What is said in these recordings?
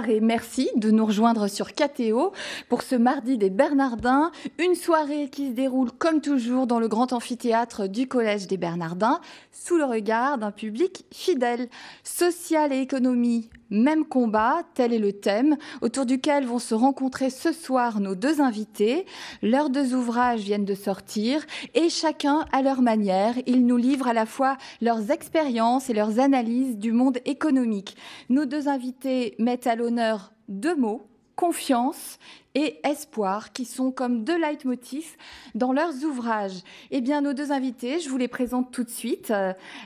Bonsoir et merci de nous rejoindre sur KTO pour ce mardi des Bernardins, une soirée qui se déroule comme toujours dans le grand amphithéâtre du Collège des Bernardins, sous le regard d'un public fidèle. Social et économie, même combat, tel est le thème, autour duquel vont se rencontrer ce soir nos deux invités. Leurs deux ouvrages viennent de sortir et chacun à leur manière, ils nous livrent à la fois leurs expériences et leurs analyses du monde économique. Nos deux invités mettent à l'honneur deux mots, confiance et espoir, qui sont comme deux leitmotifs dans leurs ouvrages. Eh bien, nos deux invités, je vous les présente tout de suite.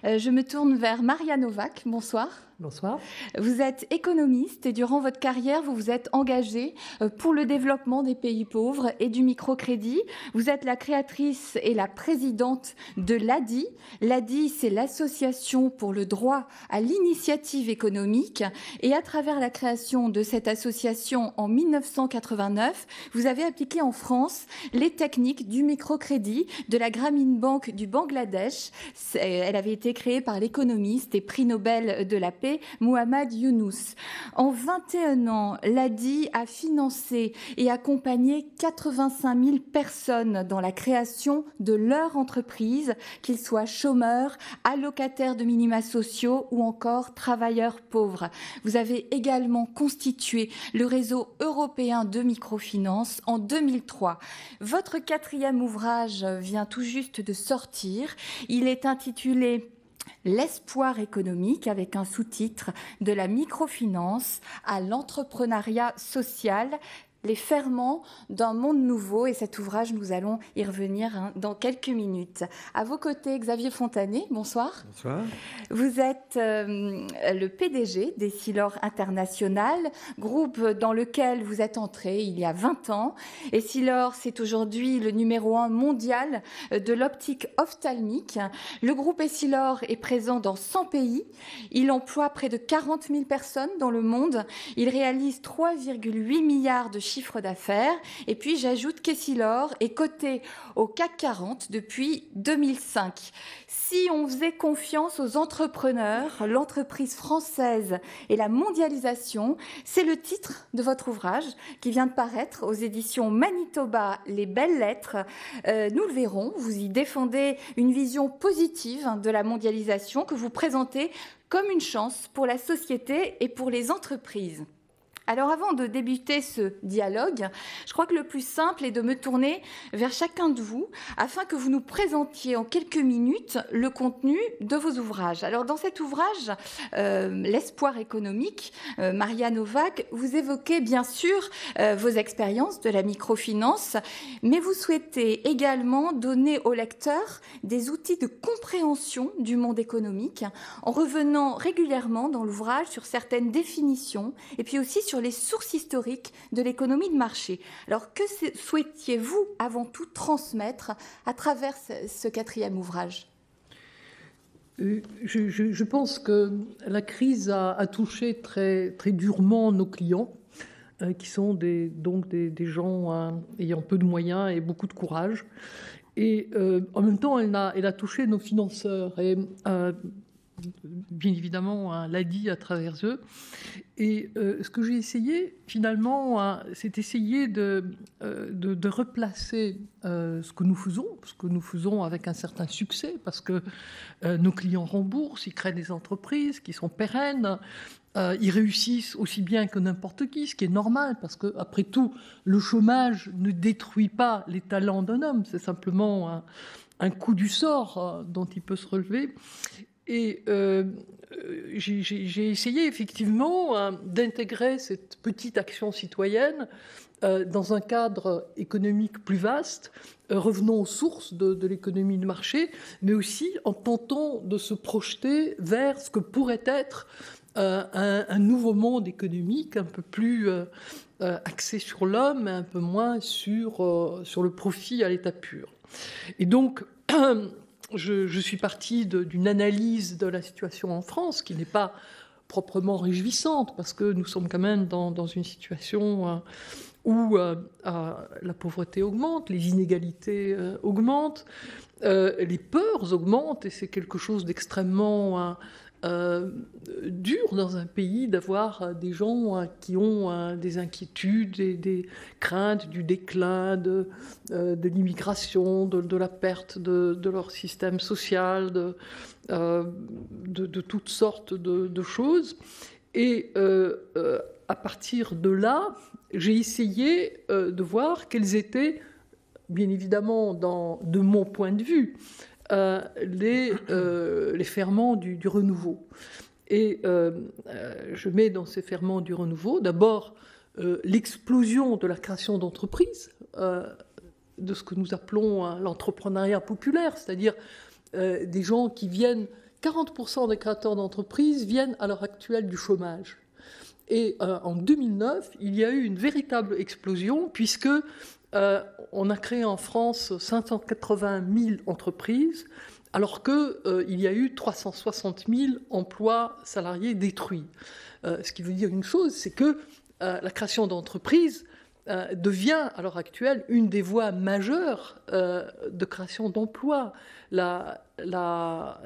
Je me tourne vers Maria Novak. Bonsoir. Bonsoir. Vous êtes économiste et durant votre carrière, vous vous êtes engagée pour le développement des pays pauvres et du microcrédit. Vous êtes la créatrice et la présidente de l'ADI. L'ADI, c'est l'Association pour le droit à l'initiative économique. Et à travers la création de cette association en 1989, vous avez appliqué en France les techniques du microcrédit de la Grameen Bank du Bangladesh. Elle avait été créée par l'économiste et prix Nobel de la paix Muhammad Yunus. En 21 ans, l'ADI a financé et accompagné 85 000 personnes dans la création de leur entreprise, qu'ils soient chômeurs, allocataires de minima sociaux ou encore travailleurs pauvres. Vous avez également constitué le réseau européen de microfinance en 2003. Votre quatrième ouvrage vient tout juste de sortir. Il est intitulé L'espoir économique, avec un sous-titre de la microfinance à l'entrepreneuriat social, les ferments d'un monde nouveau. Et cet ouvrage, nous allons y revenir dans quelques minutes. À vos côtés, Xavier Fontanet, bonsoir. Bonsoir. Vous êtes le PDG d'Essilor International, groupe dans lequel vous êtes entré il y a 20 ans. Essilor, c'est aujourd'hui le numéro 1 mondial de l'optique ophtalmique. Le groupe Essilor est présent dans 100 pays. Il emploie près de 40 000 personnes dans le monde. Il réalise 3,8 milliards de chiffre d'affaires. Et puis, j'ajoute qu'Essilor est coté au CAC 40 depuis 2005. Si on faisait confiance aux entrepreneurs, l'entreprise française et la mondialisation, c'est le titre de votre ouvrage qui vient de paraître aux éditions Manitoba, Les Belles Lettres. Nous le verrons, vous y défendez une vision positive de la mondialisation que vous présentez comme une chance pour la société et pour les entreprises. Alors avant de débuter ce dialogue, je crois que le plus simple est de me tourner vers chacun de vous afin que vous nous présentiez en quelques minutes le contenu de vos ouvrages. Alors dans cet ouvrage, L'espoir économique, Maria Novak, vous évoquez bien sûr vos expériences de la microfinance, mais vous souhaitez également donner aux lecteurs des outils de compréhension du monde économique en revenant régulièrement dans l'ouvrage sur certaines définitions et puis aussi sur les sources historiques de l'économie de marché. Alors, que souhaitiez-vous avant tout transmettre à travers ce quatrième ouvrage ? Je pense que la crise a touché très, très durement nos clients, qui sont des gens ayant peu de moyens et beaucoup de courage. Et en même temps, elle a touché nos financeurs. Et bien évidemment, l'ADI à travers eux. Et ce que j'ai essayé, finalement, c'est essayer de replacer ce que nous faisons avec un certain succès, parce que nos clients remboursent, ils créent des entreprises qui sont pérennes, ils réussissent aussi bien que n'importe qui, ce qui est normal, parce que après tout, le chômage ne détruit pas les talents d'un homme, c'est simplement un coup du sort dont il peut se relever. Et j'ai essayé effectivement d'intégrer cette petite action citoyenne dans un cadre économique plus vaste, revenons aux sources de l'économie de marché, mais aussi en tentant de se projeter vers ce que pourrait être un nouveau monde économique un peu plus axé sur l'homme et un peu moins sur le profit à l'état pur. Et donc, je suis partie d'une analyse de la situation en France qui n'est pas proprement réjouissante, parce que nous sommes quand même dans une situation où la pauvreté augmente, les inégalités augmentent, les peurs augmentent, et c'est quelque chose d'extrêmement dur dans un pays d'avoir des gens qui ont des inquiétudes et des craintes du déclin de l'immigration, de la perte de leur système social, de toutes sortes de choses. Et à partir de là, j'ai essayé de voir quels étaient, bien évidemment, de mon point de vue, les ferments du renouveau. Et je mets dans ces ferments du renouveau d'abord l'explosion de la création d'entreprises, de ce que nous appelons l'entrepreneuriat populaire, c'est-à-dire des gens qui viennent, 40% des créateurs d'entreprises viennent à l'heure actuelle du chômage. Et en 2009, il y a eu une véritable explosion puisque on a créé en France 580 000 entreprises, alors qu'il y a eu 360 000 emplois salariés détruits. Ce qui veut dire une chose, c'est que la création d'entreprises devient à l'heure actuelle une des voies majeures de création d'emplois.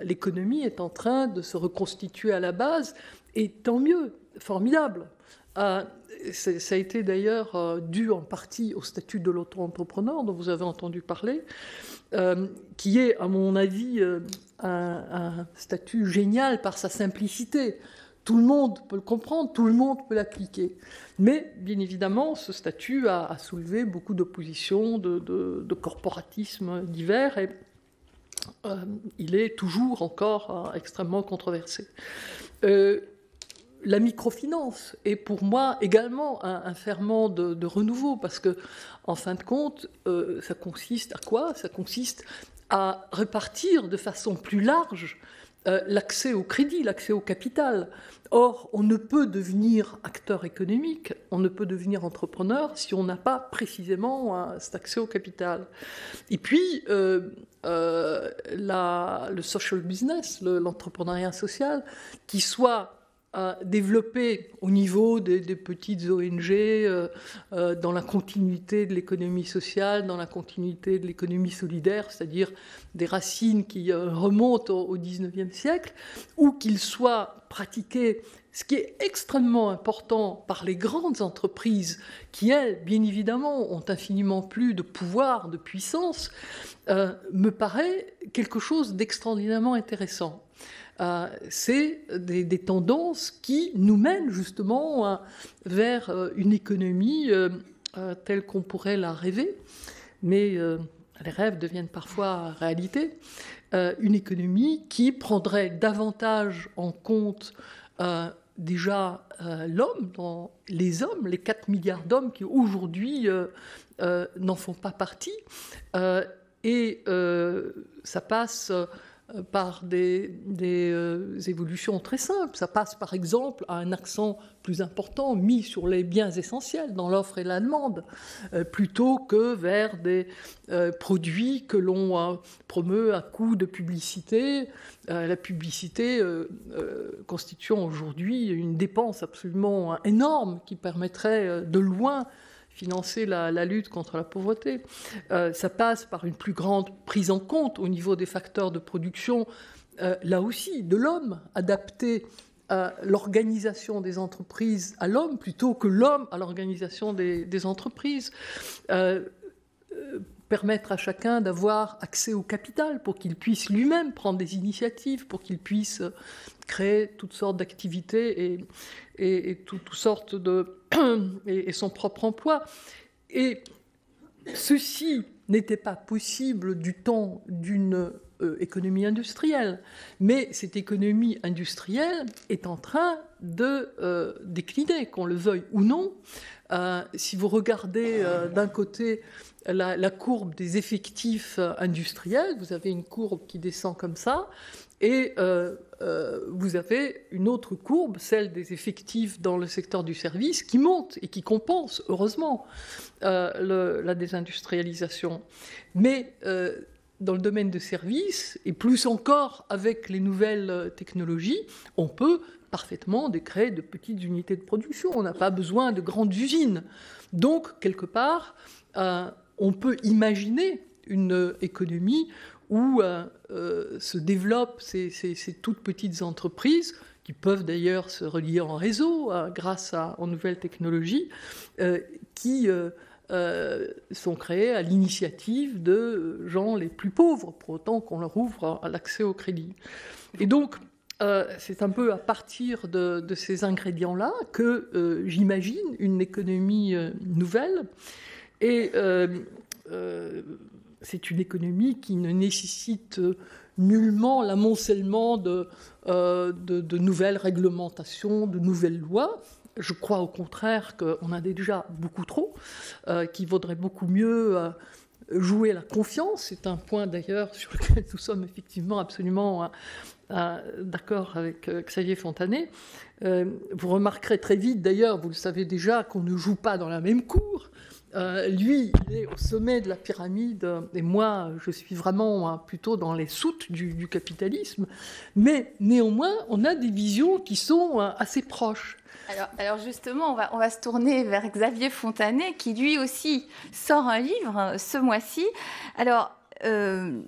L'économie est en train de se reconstituer à la base, et tant mieux, formidable. Ça a été d'ailleurs dû en partie au statut de l'auto-entrepreneur dont vous avez entendu parler, qui est, à mon avis, un statut génial par sa simplicité. Tout le monde peut le comprendre, tout le monde peut l'appliquer. Mais, bien évidemment, ce statut a soulevé beaucoup d'oppositions, de corporatismes divers, et il est toujours encore extrêmement controversé. La microfinance est pour moi également un ferment de renouveau, parce que, en fin de compte, ça consiste à quoi? Ça consiste à répartir de façon plus large l'accès au crédit, l'accès au capital. Or, on ne peut devenir acteur économique, on ne peut devenir entrepreneur si on n'a pas précisément cet accès au capital. Et puis, le social business, l'entrepreneuriat social, qui soit développé au niveau des petites ONG, dans la continuité de l'économie sociale, dans la continuité de l'économie solidaire, c'est-à-dire des racines qui remontent au XIXe siècle, ou qu'il soit pratiqué, ce qui est extrêmement important, par les grandes entreprises qui, elles, bien évidemment, ont infiniment plus de pouvoir, de puissance, me paraît quelque chose d'extraordinairement intéressant. C'est des tendances qui nous mènent justement vers une économie telle qu'on pourrait la rêver, mais les rêves deviennent parfois réalité. Une économie qui prendrait davantage en compte déjà l'homme, les hommes, les 4 milliards d'hommes qui aujourd'hui n'en font pas partie, et ça passe par des évolutions très simples. Ça passe par exemple à un accent plus important mis sur les biens essentiels dans l'offre et la demande, plutôt que vers des produits que l'on promeut à coup de publicité, la publicité constituant aujourd'hui une dépense absolument énorme qui permettrait de loin financer la lutte contre la pauvreté. Ça passe par une plus grande prise en compte au niveau des facteurs de production, là aussi, de l'homme, adapter l'organisation des entreprises à l'homme plutôt que l'homme à l'organisation des entreprises. Permettre à chacun d'avoir accès au capital pour qu'il puisse lui-même prendre des initiatives, pour qu'il puisse créer toutes sortes d'activités et toutes sortes et son propre emploi. Et ceci n'était pas possible du temps d'une économie industrielle. Mais cette économie industrielle est en train de décliner, qu'on le veuille ou non. Si vous regardez d'un côté la courbe des effectifs industriels, vous avez une courbe qui descend comme ça, et vous avez une autre courbe, celle des effectifs dans le secteur du service, qui monte et qui compense, heureusement, la désindustrialisation. Mais dans le domaine de services, et plus encore avec les nouvelles technologies, on peut parfaitement créer de petites unités de production. On n'a pas besoin de grandes usines. Donc, quelque part, on peut imaginer une économie où se développent ces toutes petites entreprises, qui peuvent d'ailleurs se relier en réseau grâce aux nouvelles technologies, qui sont créées à l'initiative de gens les plus pauvres, pour autant qu'on leur ouvre l'accès au crédit. Et donc, c'est un peu à partir de ces ingrédients-là que j'imagine une économie nouvelle. Et c'est une économie qui ne nécessite nullement l'amoncellement de nouvelles réglementations, de nouvelles lois. Je crois au contraire qu'on a déjà beaucoup trop, qu'il vaudrait beaucoup mieux jouer la confiance. C'est un point d'ailleurs sur lequel nous sommes effectivement absolument d'accord avec Xavier Fontanet. Vous remarquerez très vite d'ailleurs, vous le savez déjà, qu'on ne joue pas dans la même cour. Lui, il est au sommet de la pyramide, et moi, je suis vraiment plutôt dans les soutes du capitalisme. Mais néanmoins, on a des visions qui sont assez proches. Alors justement, on va se tourner vers Xavier Fontanet, qui lui aussi sort un livre ce mois-ci. Alors,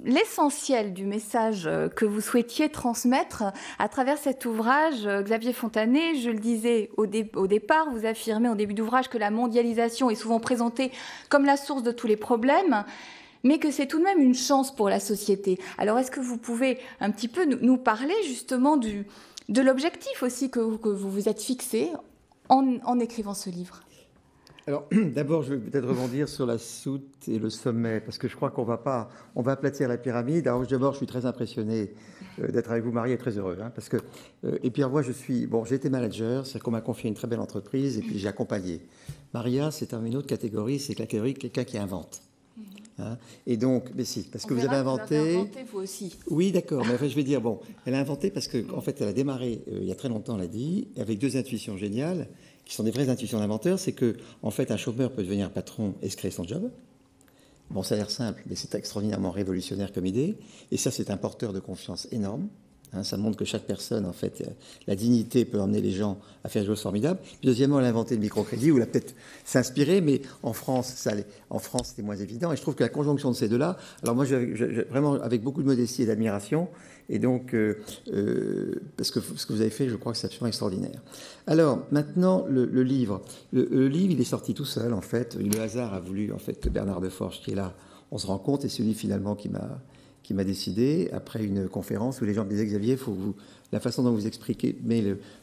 l'essentiel du message que vous souhaitiez transmettre à travers cet ouvrage, Xavier Fontanet, je le disais au départ, vous affirmez au début d'ouvrage que la mondialisation est souvent présentée comme la source de tous les problèmes, mais que c'est tout de même une chance pour la société. Alors, est-ce que vous pouvez un petit peu nous parler justement de l'objectif aussi que vous vous êtes fixé en écrivant ce livre? Alors, d'abord, je vais peut-être rebondir sur la soute et le sommet, parce que je crois qu'on va aplatir la pyramide. Alors, d'abord, je suis très impressionné d'être avec vous, Marie, et très heureux, parce que, et puis, moi, j'ai été manager, c'est-à-dire qu'on m'a confié une très belle entreprise, et puis j'ai accompagné. Maria, c'est une autre catégorie, c'est la catégorie de quelqu'un qui invente. Et donc, mais si, parce que vous avez inventé... Vous avez inventé, vous aussi. Oui, d'accord, mais enfin, je vais dire, elle a inventé parce qu'en fait, elle a démarré, il y a très longtemps, elle a dit, avec deux intuitions géniales, qui sont des vraies intuitions d'inventeur, c'est que, en fait, un chômeur peut devenir patron et se créer son job. Bon, ça a l'air simple, mais c'est extraordinairement révolutionnaire comme idée, et ça, c'est un porteur de confiance énorme. Ça montre que chaque personne, en fait, la dignité peut emmener les gens à faire des choses formidables. Puis, deuxièmement, elle a inventé le microcrédit, où elle a peut-être s'inspiré, mais en France, c'était moins évident. Et je trouve que la conjonction de ces deux-là, alors moi, vraiment, avec beaucoup de modestie et d'admiration, et donc, parce que ce que vous avez fait, je crois que c'est absolument extraordinaire. Alors, maintenant, le livre. Le livre, il est sorti tout seul, en fait. Le hasard a voulu, en fait, que Bernard Deforge, qui est là, on se rend compte, et c'est lui, finalement, qui m'a décidé, après une conférence où les gens me disaient, Xavier, la façon dont vous expliquez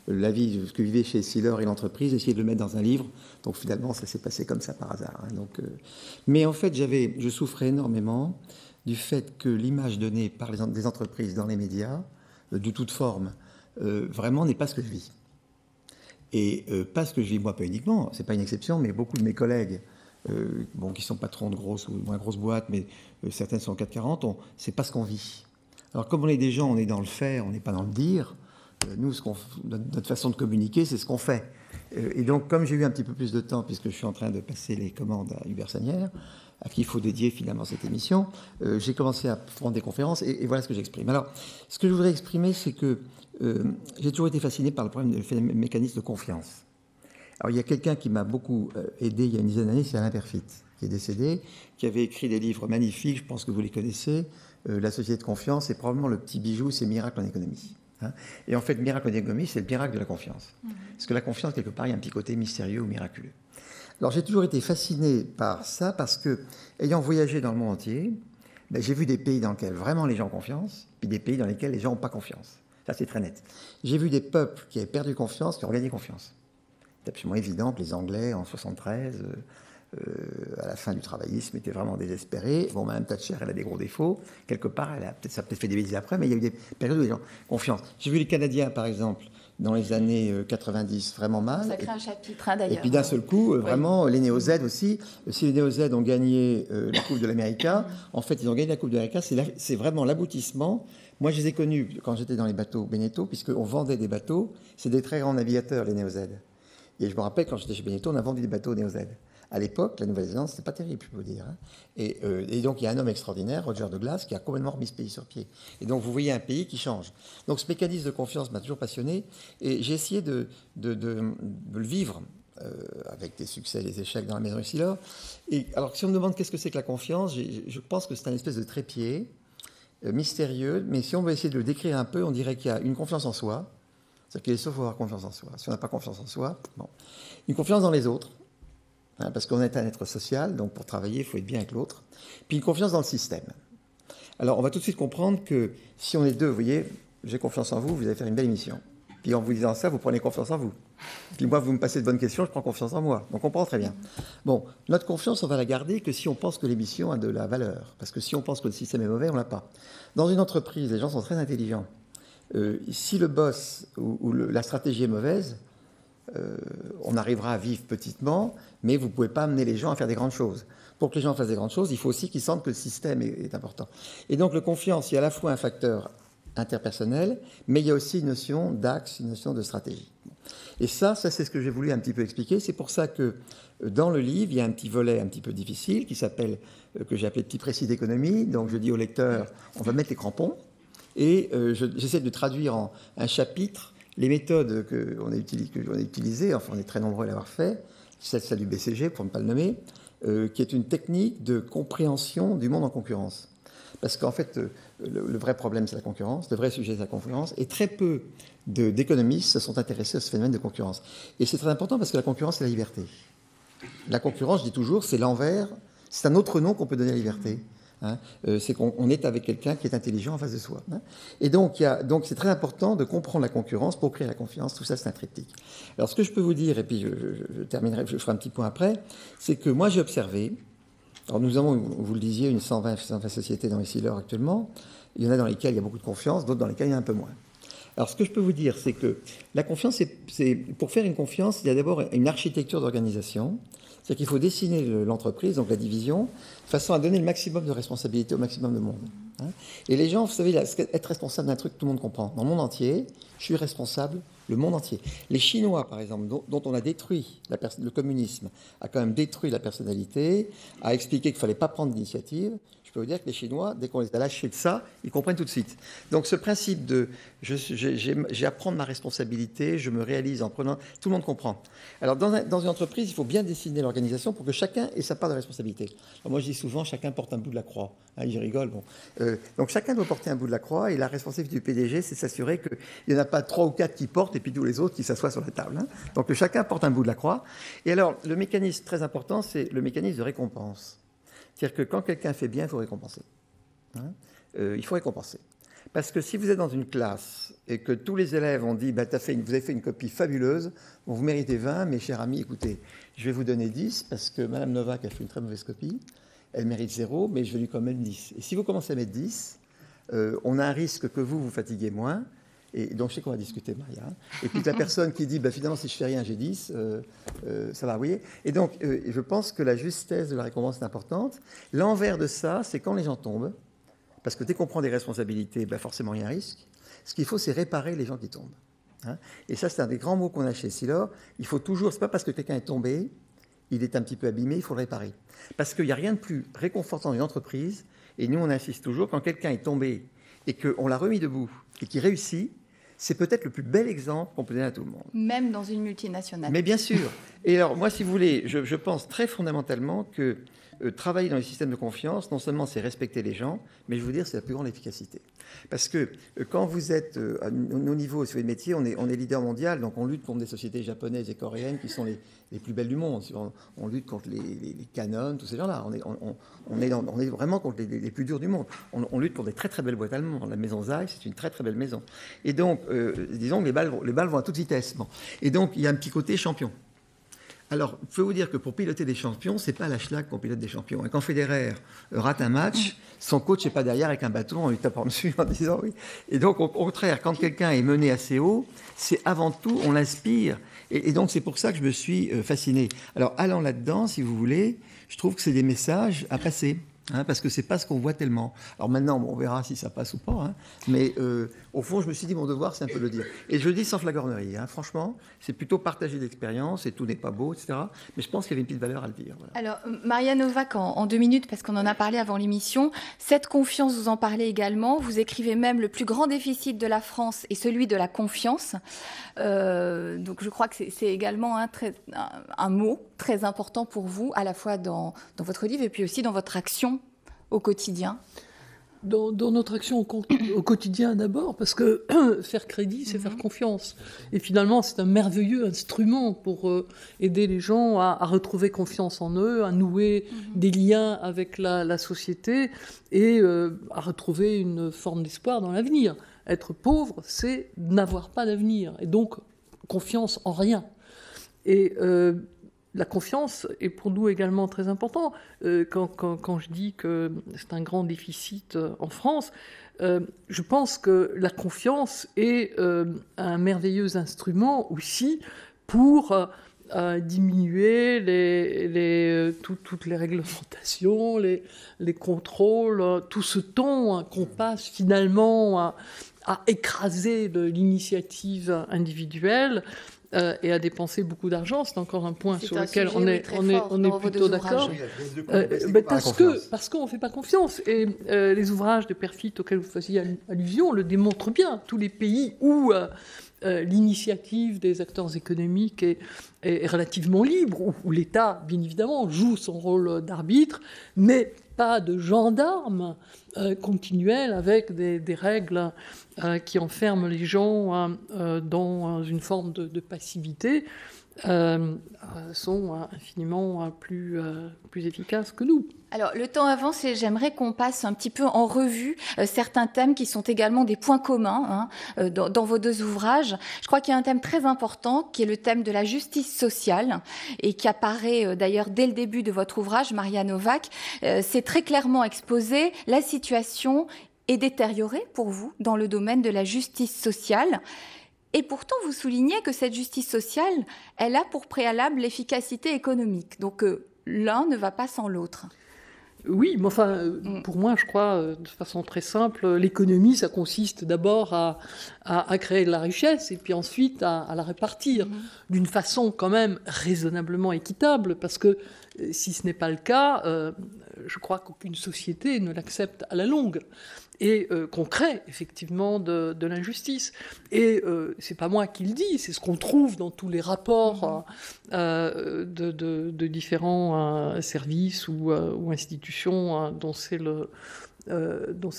la vie, ce que vivait chez Essilor et l'entreprise, essayez de le mettre dans un livre. Donc finalement, ça s'est passé comme ça par hasard. Mais en fait, je souffrais énormément du fait que l'image donnée par des entreprises dans les médias, de toute forme, vraiment n'est pas ce que je vis. Et pas ce que je vis moi, pas uniquement, c'est pas une exception, mais beaucoup de mes collègues, qui sont patrons de grosses ou moins grosses boîtes, mais certaines sont en 440, c'est pas ce qu'on vit. Alors comme on est des gens, on est dans le faire, on n'est pas dans le dire. Nous, notre façon de communiquer, c'est ce qu'on fait. Et donc, comme j'ai eu un petit peu plus de temps, puisque je suis en train de passer les commandes à Hubert Sagnières, à qui il faut dédier finalement cette émission, j'ai commencé à prendre des conférences et voilà ce que j'exprime. Alors, ce que je voudrais exprimer, c'est que j'ai toujours été fasciné par le problème du mécanisme de confiance. Alors, il y a quelqu'un qui m'a beaucoup aidé il y a une dizaine d'années, c'est Alain Perfit, qui est décédé, qui avait écrit des livres magnifiques, je pense que vous les connaissez. La société de confiance, c'est probablement le petit bijou, c'est Miracle en économie. Et en fait, Miracle en économie, c'est le miracle de la confiance. Parce que la confiance, quelque part, il y a un petit côté mystérieux ou miraculeux. Alors, j'ai toujours été fasciné par ça, parce que, ayant voyagé dans le monde entier, j'ai vu des pays dans lesquels vraiment les gens ont confiance, puis des pays dans lesquels les gens n'ont pas confiance. Ça, c'est très net. J'ai vu des peuples qui avaient perdu confiance, qui ont gagné confiance. C'est absolument évident que les Anglais, en 73, à la fin du travaillisme, étaient vraiment désespérés. Bon, Mme Thatcher, elle a des gros défauts. Quelque part, ça a peut-être fait des bêtises après, mais il y a eu des périodes où les gens ont confiance. J'ai vu les Canadiens, par exemple, dans les années 90, vraiment mal. Ça crée un chapitre, d'ailleurs. Et puis d'un seul coup, vraiment, les Néo-Z aussi. Si les Néo-Z ont gagné la Coupe de l'Amérique, en fait, ils ont gagné la Coupe de l'Amérique, c'est vraiment l'aboutissement. Moi, je les ai connus quand j'étais dans les bateaux Beneteau, puisqu'on vendait des bateaux. C'est des très grands navigateurs, les Néo-Z. Et je me rappelle, quand j'étais chez Beneteau, on a vendu des bateaux Néo-Z. À l'époque, la Nouvelle-Zélande, c'était pas terrible, je peux vous dire. Et donc, il y a un homme extraordinaire, Roger Douglas, qui a complètement remis ce pays sur pied. Et donc, vous voyez un pays qui change. Donc, ce mécanisme de confiance m'a toujours passionné. Et j'ai essayé de le vivre avec des succès et des échecs dans la maison Essilor. Et alors, si on me demande qu'est-ce que c'est que la confiance, je pense que c'est un espèce de trépied mystérieux, mais si on veut essayer de le décrire un peu, on dirait qu'il y a une confiance en soi, c'est-à-dire qu'il est sauf avoir confiance en soi. Si on n'a pas confiance en soi, bon. Une confiance dans les autres, hein, parce qu'on est un être social, donc pour travailler, il faut être bien avec l'autre. Puis une confiance dans le système. Alors, on va tout de suite comprendre que si on est deux, vous voyez, j'ai confiance en vous, vous allez faire une belle émission. Puis en vous disant ça, vous prenez confiance en vous. Puis moi, vous me passez de bonnes questions, je prends confiance en moi. On comprend très bien. Bon, notre confiance, on va la garder que si on pense que l'émission a de la valeur. Parce que si on pense que le système est mauvais, on ne l'a pas. Dans une entreprise, les gens sont très intelligents. Si le boss ou la stratégie est mauvaise, on arrivera à vivre petitement, mais vous ne pouvez pas amener les gens à faire des grandes choses. Pour que les gens fassent des grandes choses, il faut aussi qu'ils sentent que le système est important. Et donc, la confiance, il y a à la fois un facteur interpersonnel, mais il y a aussi une notion d'axe, une notion de stratégie. Et ça c'est ce que j'ai voulu un petit peu expliquer. C'est pour ça que dans le livre, il y a un petit volet un petit peu difficile qui s'appelle, que j'ai appelé petit précis d'économie. Donc, je dis au lecteur, on va mettre les crampons. Et j'essaie de traduire en un chapitre les méthodes qu'on a utilisées, enfin on est très nombreux à l'avoir fait, c'est celle du BCG pour ne pas le nommer, qui est une technique de compréhension du monde en concurrence. Parce qu'en fait, le vrai problème, c'est la concurrence, le vrai sujet, c'est la concurrence, et très peu d'économistes se sont intéressés à ce phénomène de concurrence. Et c'est très important parce que la concurrence, c'est la liberté. La concurrence, je dis toujours, c'est l'envers, c'est un autre nom qu'on peut donner à la liberté. Hein, c'est qu'on est avec quelqu'un qui est intelligent en face de soi. Hein. Et donc, c'est très important de comprendre la concurrence pour créer la confiance. Tout ça, c'est un triptyque. Alors, ce que je peux vous dire, et puis je terminerai, je ferai un petit point après, c'est que moi, j'ai observé, alors nous avons, vous le disiez, une 120 sociétés dans les Essilor actuellement. Il y en a dans lesquelles il y a beaucoup de confiance, d'autres dans lesquelles il y en a un peu moins. Alors, ce que je peux vous dire, c'est que la confiance, pour faire une confiance, il y a d'abord une architecture d'organisation. C'est-à-dire qu'il faut dessiner l'entreprise, donc la division, de façon à donner le maximum de responsabilité au maximum de monde. Hein. Et les gens, vous savez, être responsable d'un truc, tout le monde comprend. Dans le monde entier, je suis responsable, le monde entier. Les Chinois, par exemple, dont on a détruit, le communisme a quand même détruit la personnalité, a expliqué qu'il ne fallait pas prendre d'initiative. Je peux vous dire que les Chinois, dès qu'on les a lâchés de ça, ils comprennent tout de suite. Donc ce principe de j'ai à prendre ma responsabilité, je me réalise en prenant, tout le monde comprend. Alors dans une entreprise, il faut bien dessiner l'organisation pour que chacun ait sa part de responsabilité. Alors, moi je dis souvent, chacun porte un bout de la croix. Hein, ils rigolent. Bon. Donc chacun doit porter un bout de la croix et la responsabilité du PDG, c'est s'assurer qu'il n'y en a pas 3 ou 4 qui portent et puis tous les autres qui s'assoient sur la table. Hein. Donc chacun porte un bout de la croix. Et alors le mécanisme très important, c'est le mécanisme de récompense. C'est-à-dire que quand quelqu'un fait bien, il faut récompenser. Hein, il faut récompenser. Parce que si vous êtes dans une classe et que tous les élèves ont dit bah, vous avez fait une copie fabuleuse, bon, vous méritez 20, mes chers amis, écoutez, je vais vous donner 10 parce que Mme Novak a fait une très mauvaise copie, elle mérite 0, mais je vais lui quand même 10. Et si vous commencez à mettre 10, on a un risque que vous fatiguez moins. Et donc, je sais qu'on va discuter, Maria. Et puis, la personne qui dit, bah, finalement, si je fais rien, j'ai 10, ça va, vous voyez. Et donc, je pense que la justesse de la récompense est importante. L'envers de ça, c'est quand les gens tombent, parce que dès qu'on prend des responsabilités, bah, forcément, il y a un risque. Ce qu'il faut, c'est réparer les gens qui tombent. Hein. Et ça, c'est un des grands mots qu'on a chez Essilor. Il faut toujours, c'est pas parce que quelqu'un est tombé, il est un petit peu abîmé, il faut le réparer. Parce qu'il n'y a rien de plus réconfortant dans une entreprise, et nous, on insiste toujours, quand quelqu'un est tombé et qu'on l'a remis debout et qu'il réussit, c'est peut-être le plus bel exemple qu'on peut donner à tout le monde. Même dans une multinationale. Mais bien sûr. Et alors, moi, si vous voulez, je pense très fondamentalement que travailler dans les systèmes de confiance, non seulement c'est respecter les gens, mais je veux dire, c'est la plus grande efficacité. Parce que quand vous êtes à nos niveaux sur les métiers, on est leader mondial, donc on lutte contre des sociétés japonaises et coréennes qui sont les plus belles du monde. On lutte contre les Canon, tous ces gens-là. On est vraiment contre les plus durs du monde. On lutte contre des très très belles boîtes allemandes. La maison Zeiss, c'est une très très belle maison. Et donc, disons que les balles vont à toute vitesse. Bon. Et donc, il y a un petit côté champion. Alors, je peux vous dire que pour piloter des champions, c'est pas la schlag qu'on pilote des champions. Et quand Federer rate un match, son coach n'est pas derrière avec un bâton en lui tapant dessus en disant oui. Et donc, au contraire, quand quelqu'un est mené assez haut, c'est avant tout, on l'inspire. Et donc, c'est pour ça que je me suis fasciné. Alors, allant là-dedans, si vous voulez, je trouve que c'est des messages à passer. Hein, parce que c'est pas ce qu'on voit tellement. Alors maintenant, on verra si ça passe ou pas. Hein, mais au fond, je me suis dit, mon devoir, c'est un peu de le dire. Et je le dis sans flagornerie. Hein, franchement, c'est plutôt partager l'expérience et tout n'est pas beau, etc. Mais je pense qu'il y avait une petite valeur à le dire. Voilà. Alors, Maria Novak, en 2 minutes, parce qu'on en a parlé avant l'émission, cette confiance, vous en parlez également. Vous écrivez même le plus grand déficit de la France est celui de la confiance. Donc, je crois que c'est également un mot très important pour vous, à la fois dans votre livre et puis aussi dans votre action au quotidien. Dans notre action au quotidien d'abord, parce que faire crédit, c'est faire confiance. Et finalement, c'est un merveilleux instrument pour aider les gens à retrouver confiance en eux, à nouer des liens avec la société et à retrouver une forme d'espoir dans l'avenir. Être pauvre, c'est n'avoir pas d'avenir. Et donc, confiance en rien. Et la confiance est pour nous également très important. Quand je dis que c'est un grand déficit en France, je pense que la confiance est un merveilleux instrument aussi pour diminuer toutes les réglementations, les contrôles, tout ce temps qu'on passe finalement à écraser l'initiative individuelle. Et à dépenser beaucoup d'argent, c'est encore un point sur lequel on est plutôt d'accord. Parce qu'on ne fait pas confiance. Et les ouvrages de Perfit auxquels vous faisiez allusion le démontrent bien. Tous les pays où l'initiative des acteurs économiques est relativement libre, où l'État, bien évidemment, joue son rôle d'arbitre, mais pas de gendarme continuel avec des règles qui enferment les gens dans une forme de passivité, sont infiniment plus efficaces que nous. Alors, le temps avance et j'aimerais qu'on passe un petit peu en revue certains thèmes qui sont également des points communs dans vos deux ouvrages. Je crois qu'il y a un thème très important qui est le thème de la justice sociale et qui apparaît d'ailleurs dès le début de votre ouvrage, Maria Novak. C'est très clairement exposé. La situation est détériorée pour vous dans le domaine de la justice sociale. Et pourtant, vous soulignez que cette justice sociale, elle a pour préalable l'efficacité économique. Donc, l'un ne va pas sans l'autre. Oui, mais enfin, pour moi, je crois, de façon très simple, l'économie, ça consiste d'abord à créer de la richesse et puis ensuite à la répartir d'une façon quand même raisonnablement équitable, parce que si ce n'est pas le cas, je crois qu'aucune société ne l'accepte à la longue. Et qu'on crée effectivement de l'injustice. Et c'est pas moi qui le dis, c'est ce qu'on trouve dans tous les rapports de différents services ou institutions dont c'est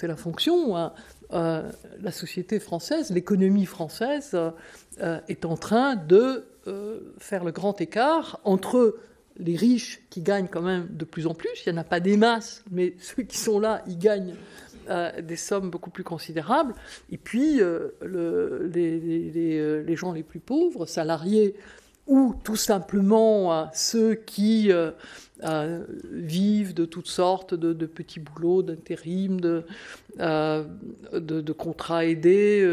la fonction. La société française, l'économie française est en train de faire le grand écart entre les riches qui gagnent quand même de plus en plus. Il n'y en a pas des masses, mais ceux qui sont là, ils gagnent des sommes beaucoup plus considérables, et puis les gens les plus pauvres, salariés, ou tout simplement ceux qui vivent de toutes sortes de petits boulots, d'intérim, de contrats aidés,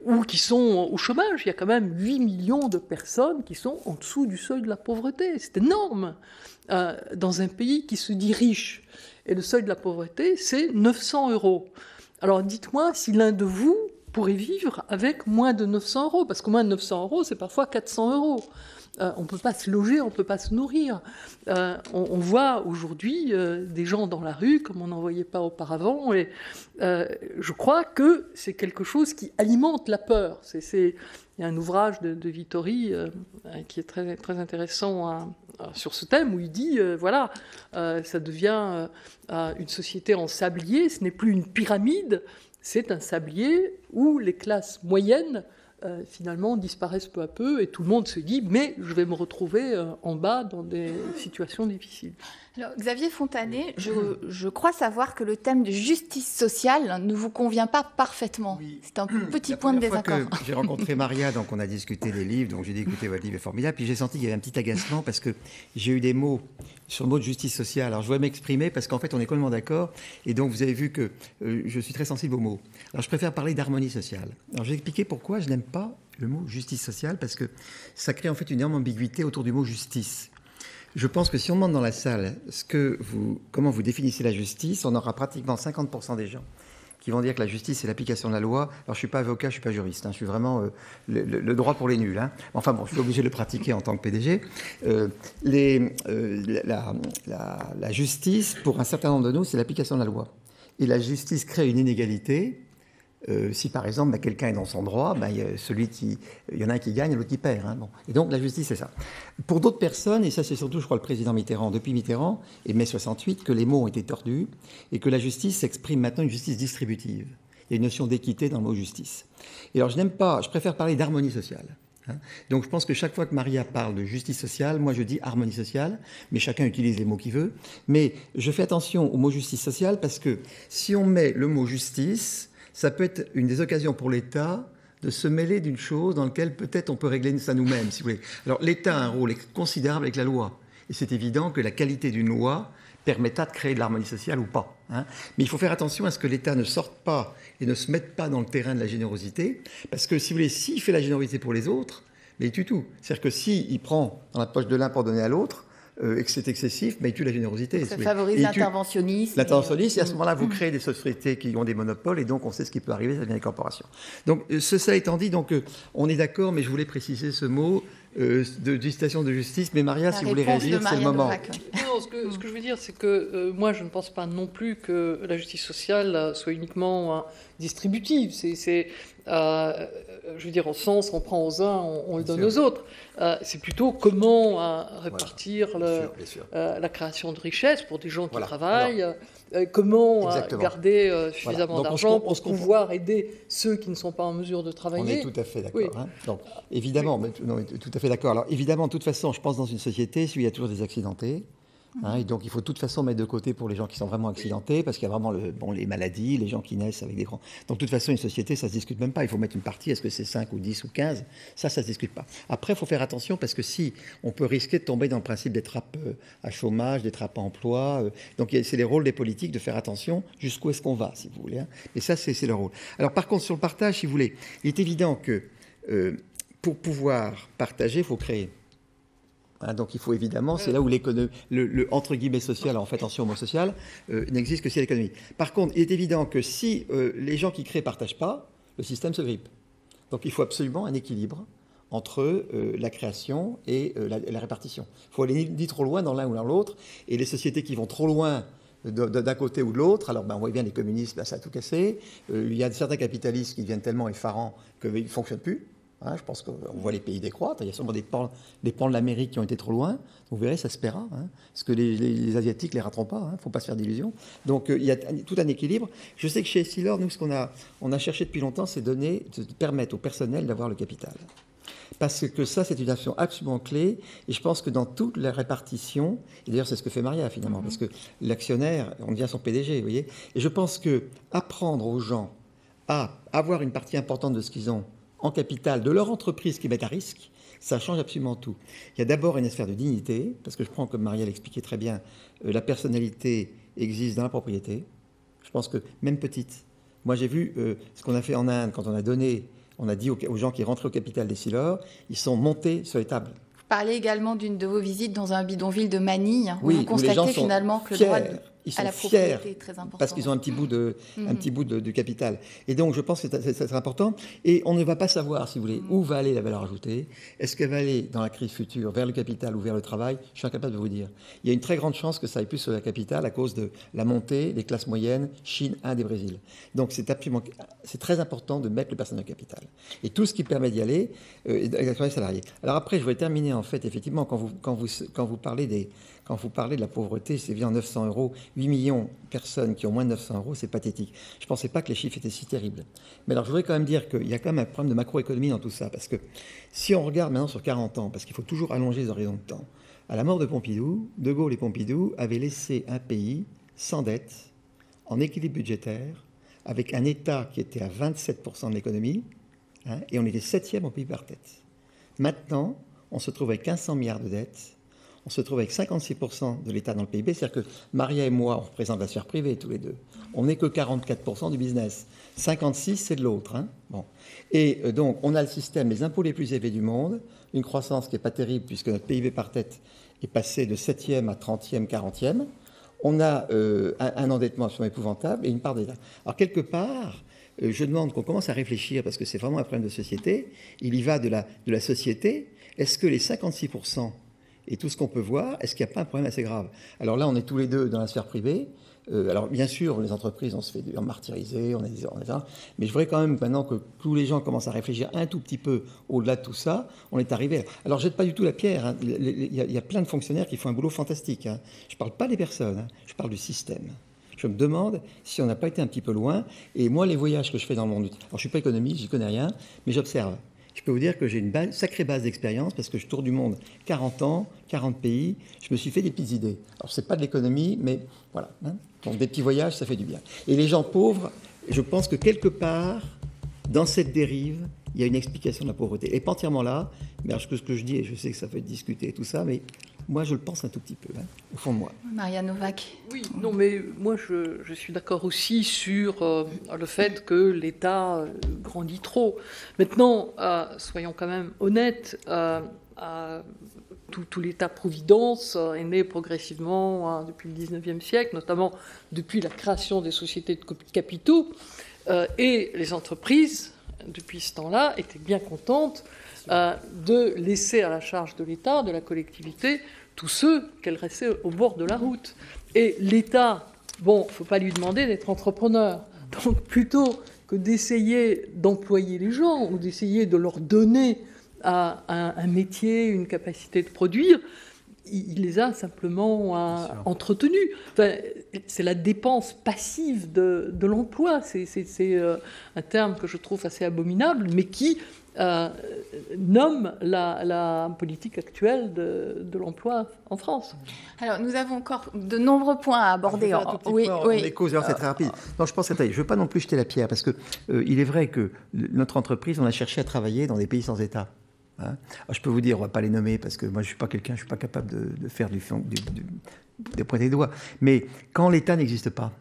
ou qui sont au chômage. Il y a quand même 8 millions de personnes qui sont en dessous du seuil de la pauvreté. C'est énorme dans un pays qui se dit riche. Et le seuil de la pauvreté, c'est 900 €. Alors dites-moi si l'un de vous pourrait vivre avec moins de 900 €, parce que moins de 900 €, c'est parfois 400 €. On ne peut pas se loger, on ne peut pas se nourrir. On voit aujourd'hui des gens dans la rue comme on n'en voyait pas auparavant. Et je crois que c'est quelque chose qui alimente la peur. Il y a un ouvrage de Vittori qui est très, très intéressant sur ce thème, où il dit, ça devient une société en sablier, ce n'est plus une pyramide, c'est un sablier où les classes moyennes finalement disparaissent peu à peu, et tout le monde se dit, mais je vais me retrouver en bas dans des situations difficiles. Alors, Xavier Fontanet, je crois savoir que le thème de justice sociale ne vous convient pas parfaitement. Oui. C'est un petit point de désaccord. Que j'ai rencontré Maria, donc on a discuté des livres, donc j'ai dit, écoutez, votre livre est formidable, puis j'ai senti qu'il y avait un petit agacement, parce que j'ai eu des mots sur le mot de justice sociale. Alors je voulais m'exprimer, parce qu'en fait on est complètement d'accord, et donc vous avez vu que je suis très sensible aux mots. Alors je préfère parler d'harmonie sociale. Alors je vais expliquer pourquoi je n'aime pas le mot justice sociale, parce que ça crée en fait une énorme ambiguïté autour du mot justice. Je pense que si on demande dans la salle comment vous définissez la justice, on aura pratiquement 50% des gens qui vont dire que la justice, c'est l'application de la loi. Alors, je ne suis pas avocat, je ne suis pas juriste. Je suis vraiment le droit pour les nuls. Enfin bon, je suis obligé de le pratiquer en tant que PDG. La justice, pour un certain nombre de nous, c'est l'application de la loi. Et la justice crée une inégalité Si par exemple quelqu'un est dans son droit, il y en a un qui gagne et l'autre qui perd. Hein, bon. Et donc la justice, c'est ça. Pour d'autres personnes, et ça c'est surtout, je crois, le président Mitterrand, depuis Mitterrand, et mai 68, que les mots ont été tordus, et que la justice s'exprime maintenant une justice distributive. Il y a une notion d'équité dans le mot justice. Et alors je préfère parler d'harmonie sociale. Hein. Donc je pense que chaque fois que Maria parle de justice sociale, moi je dis harmonie sociale, mais chacun utilise les mots qu'il veut. Mais je fais attention au mot justice sociale parce que si on met le mot justice, ça peut être une des occasions pour l'État de se mêler d'une chose dans laquelle peut-être on peut régler ça nous-mêmes, si vous voulez. Alors l'État a un rôle considérable avec la loi. Et c'est évident que la qualité d'une loi permettra de créer de l'harmonie sociale ou pas. Hein. Mais il faut faire attention à ce que l'État ne sorte pas et ne se mette pas dans le terrain de la générosité. Parce que, si vous voulez, s'il fait la générosité pour les autres, mais il tue tout. C'est-à-dire que s'il prend dans la poche de l'un pour donner à l'autre, et que c'est excessif, il tue la générosité. Ça favorise l'interventionnisme. L'interventionnisme, et à ce moment-là, vous créez des sociétés qui ont des monopoles, et donc on sait ce qui peut arriver, ça devient des corporations. Donc, ça étant dit, donc, on est d'accord, mais je voulais préciser ce mot de distinction de justice. Mais Maria, si vous voulez réagir, c'est le moment. Non, ce que je veux dire, c'est que moi, je ne pense pas non plus que la justice sociale soit uniquement distributive. Je veux dire, au sens, on prend aux uns, on le donne aux autres. C'est plutôt comment répartir bien sûr. La création de richesses pour des gens qui travaillent, comment garder suffisamment d'argent pour pouvoir aider ceux qui ne sont pas en mesure de travailler. On est tout à fait d'accord. Oui. Hein. Donc, évidemment, tout à fait d'accord. Alors, évidemment, de toute façon, je pense dans une société, il y a toujours des accidentés. Hein, et donc il faut de toute façon mettre de côté pour les gens qui sont vraiment accidentés, parce qu'il y a vraiment les maladies, les gens qui naissent avec des grands... Donc de toute façon, une société, ça ne se discute même pas. Il faut mettre une partie, est-ce que c'est 5 ou 10 ou 15 ? Ça ne se discute pas. Après, il faut faire attention, parce que si on peut risquer de tomber dans le principe des trappes à chômage, des trappes à emploi. Donc c'est les rôles des politiques de faire attention jusqu'où est-ce qu'on va, si vous voulez. Hein. Mais ça, c'est leur rôle. Alors par contre, sur le partage, si vous voulez, il est évident que pour pouvoir partager, il faut créer. Hein, donc il faut évidemment, c'est là où l'économie, le entre guillemets social, en fait attention au mot social, n'existe que si l'économie. Par contre, il est évident que si les gens qui créent ne partagent pas, le système se grippe. Donc il faut absolument un équilibre entre la création et la répartition. Il faut aller ni trop loin dans l'un ou dans l'autre, et les sociétés qui vont trop loin d'un côté ou de l'autre, alors on voit bien les communistes, ça a tout cassé, il y a certains capitalistes qui deviennent tellement effarants qu'ils ne fonctionnent plus. Hein, je pense qu'on voit les pays décroître. Il y a sûrement des pans de l'Amérique qui ont été trop loin. Vous verrez, ça se paiera. Hein, parce que les Asiatiques ne les rateront pas. Il ne faut pas se faire d'illusions. Donc, il y a tout un équilibre. Je sais que chez Essilor, nous, ce qu'on a cherché depuis longtemps, c'est de permettre au personnel d'avoir le capital. Parce que ça, c'est une action absolument clé. Et je pense que dans toute la répartition, et d'ailleurs, c'est ce que fait Maria, finalement, parce que l'actionnaire, on devient son PDG, vous voyez. Et je pense que apprendre aux gens à avoir une partie importante de ce qu'ils ont en capital de leur entreprise qu'ils mettent à risque, ça change absolument tout. Il y a d'abord une sphère de dignité, parce que je prends, comme Maria l'expliquait très bien, la personnalité existe dans la propriété. Je pense que, même petite, moi j'ai vu ce qu'on a fait en Inde, quand on a dit aux gens qui rentraient au capital d'Essilor, ils sont montés sur les tables. Vous parlez également d'une de vos visites dans un bidonville de Manille, où vous constatez finalement que le droit à la propriété est très important. Parce qu'ils ont un petit bout de capital. Et donc, je pense que c'est important. Et on ne va pas savoir, si vous voulez, où va aller la valeur ajoutée. Est-ce qu'elle va aller dans la crise future vers le capital ou vers le travail ? Je suis incapable de vous dire. Il y a une très grande chance que ça aille plus sur le capital à cause de la montée des classes moyennes, Chine, Inde et Brésil. Donc, c'est très important de mettre le personnel au capital. Et tout ce qui permet d'y aller, avec les salariés. Alors après, je vais terminer, en fait, effectivement, quand vous parlez de la pauvreté, c'est bien 900 €, 8 millions de personnes qui ont moins de 900 €, c'est pathétique. Je ne pensais pas que les chiffres étaient si terribles. Mais alors, je voudrais quand même dire qu'il y a quand même un problème de macroéconomie dans tout ça. Parce que si on regarde maintenant sur 40 ans, parce qu'il faut toujours allonger les horizons de temps, à la mort de Pompidou, De Gaulle et Pompidou avaient laissé un pays sans dette, en équilibre budgétaire, avec un État qui était à 27% de l'économie, hein, et on était 7e au pays par tête. Maintenant, on se trouve avec 1500 milliards de dettes. On se trouve avec 56% de l'État dans le PIB. C'est-à-dire que Maria et moi, on représente la sphère privée, tous les deux. On n'est que 44% du business. 56%, c'est de l'autre. Hein, bon. Et donc, on a le système, les impôts les plus élevés du monde, une croissance qui n'est pas terrible, puisque notre PIB par tête est passé de 7e à 30e, 40e. On a un endettement absolument épouvantable et une part d'État. Alors, quelque part, je demande qu'on commence à réfléchir, parce que c'est vraiment un problème de société. Il y va de la société. Est-ce que les 56% et tout ce qu'on peut voir, est-ce qu'il n'y a pas un problème assez grave ? Alors là, on est tous les deux dans la sphère privée. Alors, bien sûr, les entreprises, on se fait martyriser, on a des mais je voudrais quand même, maintenant que tous les gens commencent à réfléchir un tout petit peu au-delà de tout ça, on est arrivé. Alors, je jette pas du tout la pierre. Hein. Il y a plein de fonctionnaires qui font un boulot fantastique. Hein. Je ne parle pas des personnes, hein. Je parle du système. Je me demande si on n'a pas été un petit peu loin. Et moi, les voyages que je fais dans le monde, alors je ne suis pas économiste, j'y connais rien, mais j'observe. Je peux vous dire que j'ai une sacrée base d'expérience parce que je tourne du monde 40 ans, 40 pays. Je me suis fait des petites idées. Alors, ce n'est pas de l'économie, mais voilà. Hein. Donc, des petits voyages, ça fait du bien. Et les gens pauvres, je pense que quelque part, dans cette dérive, il y a une explication de la pauvreté. Elle n'est pas entièrement là, mais alors, ce que je dis, et je sais que ça peut être discuté et tout ça, mais moi, je le pense un tout petit peu, hein, au fond de moi. Maria Novak. Oui, non, mais moi, je suis d'accord aussi sur le fait que l'État grandit trop. Maintenant, soyons quand même honnêtes, tout l'État-providence est né progressivement depuis le 19e siècle, notamment depuis la création des sociétés de capitaux, et les entreprises, depuis ce temps-là, étaient bien contentes de laisser à la charge de l'État, de la collectivité, tous ceux qu'elle restait au bord de la route. Et l'État, bon, il ne faut pas lui demander d'être entrepreneur. Donc plutôt que d'essayer d'employer les gens ou d'essayer de leur donner un métier, une capacité de produire, il les a simplement entretenus. Enfin, c'est la dépense passive de l'emploi. C'est un terme que je trouve assez abominable, mais qui nomme la politique actuelle de l'emploi en France. Alors, nous avons encore de nombreux points à aborder. Oui. Les causes, alors c'est très rapide. Non, je pense que je ne veux pas non plus jeter la pierre, parce que il est vrai que notre entreprise, on a cherché à travailler dans des pays sans État. Hein. Alors, je peux vous dire, on ne va pas les nommer, parce que moi, je ne suis pas capable de faire des pointer des doigts. Mais quand l'État n'existe pas,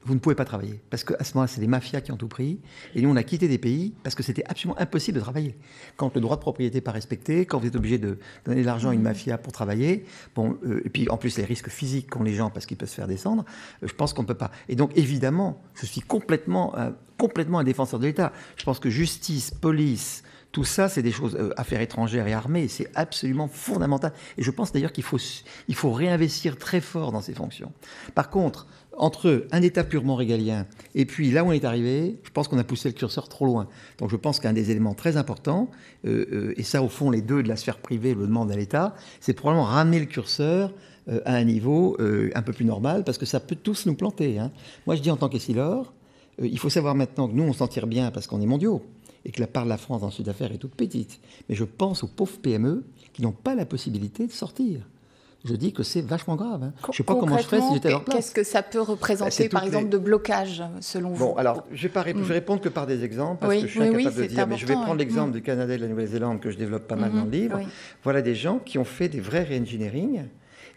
vous ne pouvez pas travailler. Parce qu'à ce moment-là, c'est les mafias qui ont tout pris. Et nous, on a quitté des pays parce que c'était absolument impossible de travailler. Quand le droit de propriété n'est pas respecté, quand vous êtes obligé de donner de l'argent à une mafia pour travailler, bon, et puis en plus les risques physiques qu'ont les gens parce qu'ils peuvent se faire descendre, je pense qu'on ne peut pas. Et donc, évidemment, je suis complètement un défenseur de l'État. Je pense que justice, police, tout ça, c'est des choses, affaires étrangères et armées, c'est absolument fondamental. Et je pense d'ailleurs qu'il faut réinvestir très fort dans ces fonctions. Par contre, entre un État purement régalien et puis là où on est arrivé, je pense qu'on a poussé le curseur trop loin. Donc je pense qu'un des éléments très importants, et ça au fond les deux de la sphère privée le demandent à l'État, c'est probablement ramener le curseur à un niveau un peu plus normal, parce que ça peut tous nous planter. Hein. Moi je dis en tant qu'Essilor, il faut savoir maintenant que nous on s'en tire bien parce qu'on est mondiaux, et que la part de la France dans le chiffre d'affaires est toute petite. Mais je pense aux pauvres PME qui n'ont pas la possibilité de sortir. Je dis que c'est vachement grave. Hein. Je ne sais pas comment je ferais si j'étais à leur place. Qu'est-ce que ça peut représenter, par exemple, de blocage, selon vous ? Bon, alors, je vais répondre que par des exemples, parce que je suis incapable de dire, mais je vais prendre l'exemple du Canada et de la Nouvelle-Zélande, que je développe pas mal dans le livre. Oui. Voilà des gens qui ont fait des vrais re-engineering.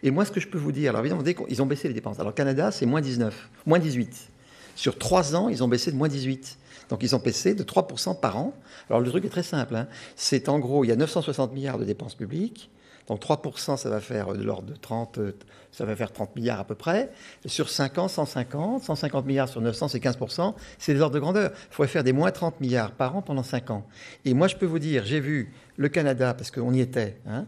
Et moi, ce que je peux vous dire, alors évidemment, ils ont baissé les dépenses. Alors, Canada, c'est moins 18. Sur 3 ans, ils ont baissé de moins 18. Donc, ils ont baissé de 3% par an. Alors, le truc est très simple. Hein. C'est en gros, il y a 960 milliards de dépenses publiques. Donc 3%, ça va faire de l'ordre de 30 milliards à peu près. Sur 5 ans, 150 milliards sur 900, c'est 15%. C'est des ordres de grandeur. Il faudrait faire des moins 30 milliards par an pendant 5 ans. Et moi, je peux vous dire, j'ai vu le Canada, parce qu'on y était. Hein,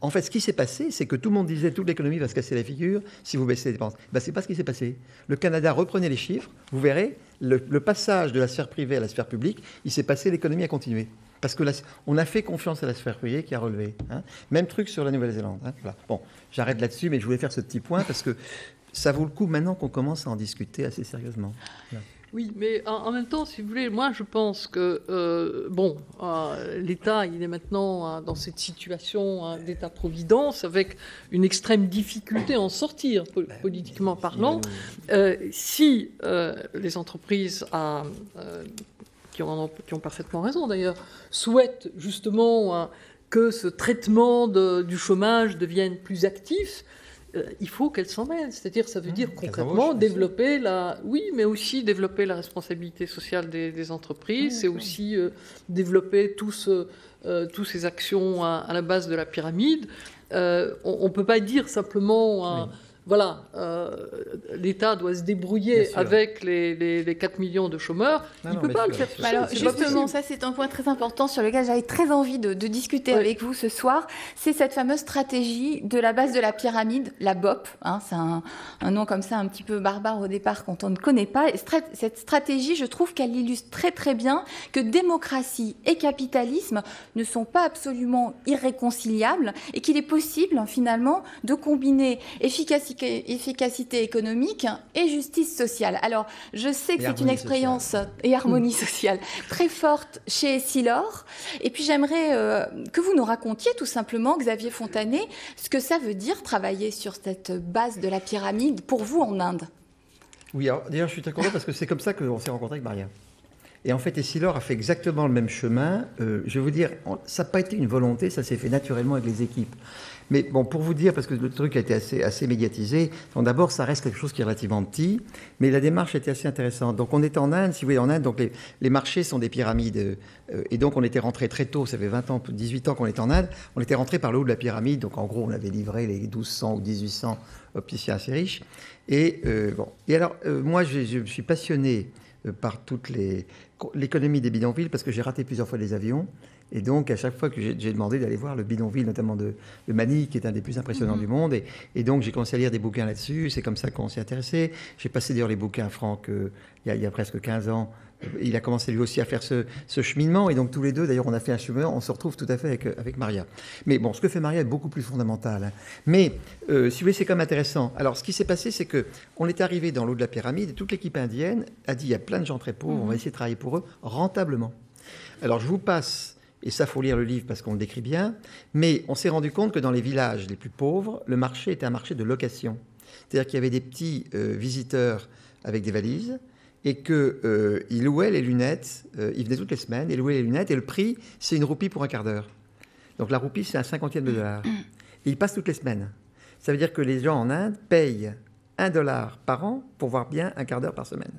en fait, ce qui s'est passé, c'est que tout le monde disait toute l'économie va se casser la figure si vous baissez les dépenses. Ben, ce n'est pas ce qui s'est passé. Le Canada, reprenez les chiffres, vous verrez, le passage de la sphère privée à la sphère publique, il s'est passé, l'économie a continué. Parce que on a fait confiance à la sphère privée qui a relevé. Hein. Même truc sur la Nouvelle-Zélande. Hein. Voilà. Bon, j'arrête là-dessus, mais je voulais faire ce petit point parce que ça vaut le coup maintenant qu'on commence à en discuter assez sérieusement. Voilà. Oui, mais en même temps, si vous voulez, moi je pense que l'État, il est maintenant dans cette situation d'État-providence avec une extrême difficulté à en sortir, politiquement parlant. Si les entreprises qui ont parfaitement raison d'ailleurs, souhaitent justement que ce traitement du chômage devienne plus actif, il faut qu'elles s'en mêlent. C'est-à-dire, ça veut dire concrètement développer mais aussi développer la responsabilité sociale des entreprises, c'est aussi développer tous ces actions à la base de la pyramide. On ne peut pas dire simplement voilà, l'État doit se débrouiller avec les 4 millions de chômeurs, il ne peut pas le faire. Alors, justement, ça c'est un point très important sur lequel j'avais très envie de discuter avec vous ce soir. C'est cette fameuse stratégie de la base de la pyramide, la BOP. Hein, c'est un nom comme ça un petit peu barbare au départ quand on ne connaît pas. Et cette stratégie, je trouve qu'elle illustre très très bien que démocratie et capitalisme ne sont pas absolument irréconciliables et qu'il est possible finalement de combiner efficacité économique et justice sociale. Alors, je sais que c'est une expérience et harmonie sociale très forte chez Essilor. Et puis, j'aimerais que vous nous racontiez tout simplement, Xavier Fontanet, ce que ça veut dire travailler sur cette base de la pyramide pour vous en Inde. Oui, alors d'ailleurs, je suis très content parce que c'est comme ça qu'on s'est rencontrés avec Maria. Et en fait, Essilor a fait exactement le même chemin. Je vais vous dire, ça n'a pas été une volonté, ça s'est fait naturellement avec les équipes. Mais bon, pour vous dire, parce que le truc a été assez médiatisé, donc d'abord, ça reste quelque chose qui est relativement petit, mais la démarche était assez intéressante. Donc on est en Inde, si vous voulez, en Inde, donc les marchés sont des pyramides, et donc on était rentré très tôt, ça fait 20 ans, 18 ans qu'on est en Inde, on était rentré par le haut de la pyramide, donc en gros, on avait livré les 1200 ou 1800 opticiens assez riches. Et bon, et alors, moi, je suis passionné par toute l'économie des bidonvilles, parce que j'ai raté plusieurs fois les avions. Et donc, à chaque fois que j'ai demandé d'aller voir le bidonville, notamment de Manille, qui est un des plus impressionnants du monde, et donc j'ai commencé à lire des bouquins là-dessus, c'est comme ça qu'on s'est intéressé. J'ai passé d'ailleurs les bouquins, Franck, il y a presque 15 ans. Il a commencé lui aussi à faire ce cheminement, et donc tous les deux, d'ailleurs, on a fait un cheminement, on se retrouve tout à fait avec Maria. Mais bon, ce que fait Maria est beaucoup plus fondamental. Hein. Mais, si vous voulez, c'est quand même intéressant. Alors, ce qui s'est passé, c'est qu'on est arrivé dans l'eau de la pyramide, et toute l'équipe indienne a dit, il y a plein de gens très pauvres, on va essayer de travailler pour eux rentablement. Alors, je vous passe... Et ça, il faut lire le livre parce qu'on le décrit bien. Mais on s'est rendu compte que dans les villages les plus pauvres, le marché était un marché de location. C'est-à-dire qu'il y avait des petits visiteurs avec des valises et qu'ils louaient les lunettes. Ils venaient toutes les semaines et louaient les lunettes. Et le prix, c'est 1 roupie pour un quart d'heure. Donc la roupie, c'est un 50e de dollar. Et ils passent toutes les semaines. Ça veut dire que les gens en Inde payent $1 par an pour voir bien un quart d'heure par semaine.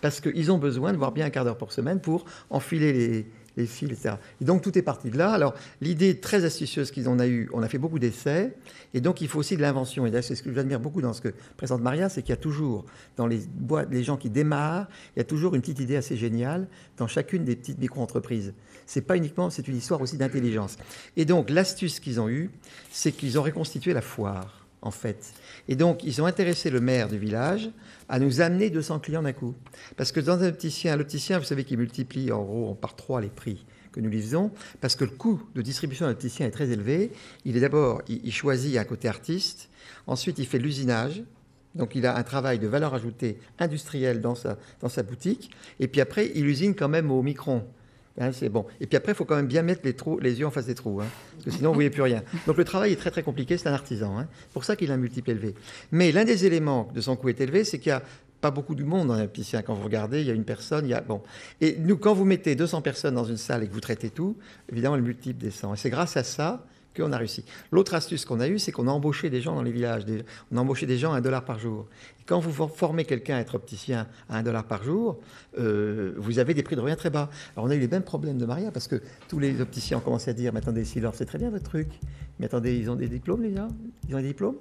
Parce qu'ils ont besoin de voir bien un quart d'heure par semaine pour enfiler les fils, etc. Et donc, tout est parti de là. Alors, l'idée très astucieuse qu'ils en a eue, on a fait beaucoup d'essais, et donc il faut aussi de l'invention. Et là, c'est ce que j'admire beaucoup dans ce que présente Maria, c'est qu'il y a toujours, dans les gens qui démarrent, il y a toujours une petite idée assez géniale dans chacune des petites micro-entreprises. C'est pas uniquement, c'est une histoire aussi d'intelligence. Et donc, l'astuce qu'ils ont eue, c'est qu'ils ont reconstitué la foire, en fait. Et donc, ils ont intéressé le maire du village à nous amener 200 clients d'un coup. Parce que dans l'opticien, vous savez qu'il multiplie en gros par 3 les prix que nous livrons, parce que le coût de distribution d'un opticien est très élevé. Il est d'abord, il choisit un côté artiste, ensuite il fait l'usinage, donc il a un travail de valeur ajoutée industrielle dans sa boutique, et puis après il usine quand même au micron. Hein, c'est bon. Et puis après, il faut quand même bien mettre les yeux en face des trous, hein, parce que sinon, vous ne voyez plus rien. Donc le travail est très très compliqué, c'est un artisan. Hein. C'est pour ça qu'il a un multiple élevé. Mais l'un des éléments de son coût est élevé, c'est qu'il n'y a pas beaucoup de monde dans un opticien. Quand vous regardez, il y a une personne, bon. Et nous, quand vous mettez 200 personnes dans une salle et que vous traitez tout, évidemment, le multiple descend. Et c'est grâce à ça qu'on a réussi. L'autre astuce qu'on a eue, c'est qu'on a embauché des gens dans les villages. On a embauché des gens à $1 par jour. Et quand vous formez quelqu'un à être opticien à $1 par jour, vous avez des prix de revient très bas. Alors on a eu les mêmes problèmes de Maria, parce que tous les opticiens ont commencé à dire, mais attendez, Essilor, c'est très bien votre truc. Mais attendez, ils ont des diplômes, les gens? Ils ont des diplômes?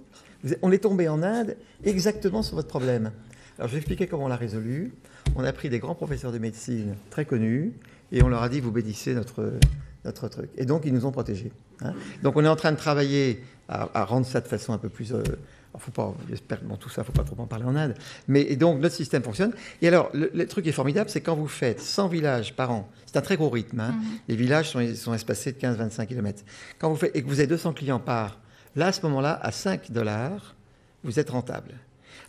On est tombé en Inde exactement sur votre problème. Alors je vais expliquer comment on l'a résolu. On a pris des grands professeurs de médecine très connus, et on leur a dit, vous bénissez notre truc. Et donc, ils nous ont protégés. Hein. Donc, on est en train de travailler à rendre ça de façon un peu plus... faut pas, j'espère que tout ça, il ne faut pas trop en parler en Inde. Et donc, notre système fonctionne. Et alors, le truc qui est formidable, c'est quand vous faites 100 villages par an, c'est un très gros rythme. Hein. Les villages sont espacés de 15-25 km. Quand vous faites, et que vous avez 200 clients par, là, à ce moment-là, à $5, vous êtes rentable.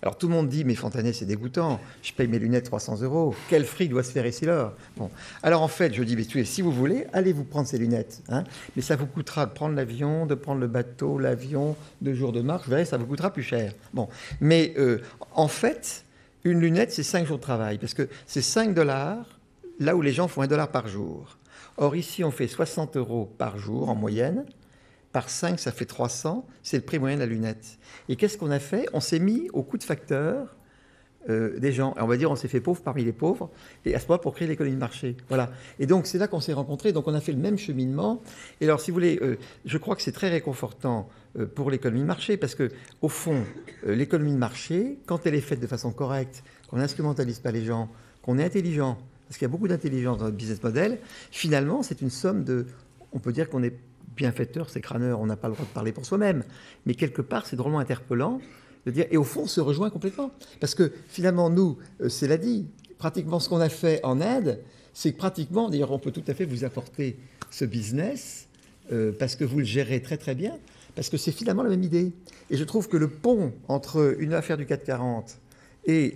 Alors tout le monde dit, mais Fontanet, c'est dégoûtant, je paye mes lunettes 300 €, quel fric doit se faire Essilor? Bon. Alors en fait, je dis, mais si vous voulez, allez vous prendre ces lunettes. Hein, mais ça vous coûtera de prendre l'avion, de prendre le bateau, l'avion, 2 jours de marche, vous verrez, ça vous coûtera plus cher. Bon. Mais en fait, une lunette, c'est 5 jours de travail, parce que c'est $5, là où les gens font $1 par jour. Or ici, on fait 60 € par jour en moyenne. Par 5, ça fait 300, c'est le prix moyen de la lunette. Et qu'est-ce qu'on a fait? On s'est mis au coût de facteur des gens. Et on va dire, on s'est fait pauvre parmi les pauvres, et à ce moment pour créer l'économie de marché. Voilà. Et donc, c'est là qu'on s'est rencontrés. Donc, on a fait le même cheminement. Et alors, si vous voulez, je crois que c'est très réconfortant pour l'économie de marché, parce que, au fond, l'économie de marché, quand elle est faite de façon correcte, qu'on n'instrumentalise pas les gens, qu'on est intelligent, parce qu'il y a beaucoup d'intelligence dans notre business model, finalement, c'est une somme de... On peut dire qu'on est bienfaiteur, c'est crâneur, on n'a pas le droit de parler pour soi-même. Mais quelque part, c'est drôlement interpellant de dire... Et au fond, on se rejoint complètement. Parce que, finalement, nous, c'est l'a dit, pratiquement ce qu'on a fait en Inde, c'est que pratiquement, d'ailleurs, on peut tout à fait vous apporter ce business, parce que vous le gérez très très bien, parce que c'est finalement la même idée. Et je trouve que le pont entre une affaire du 440 et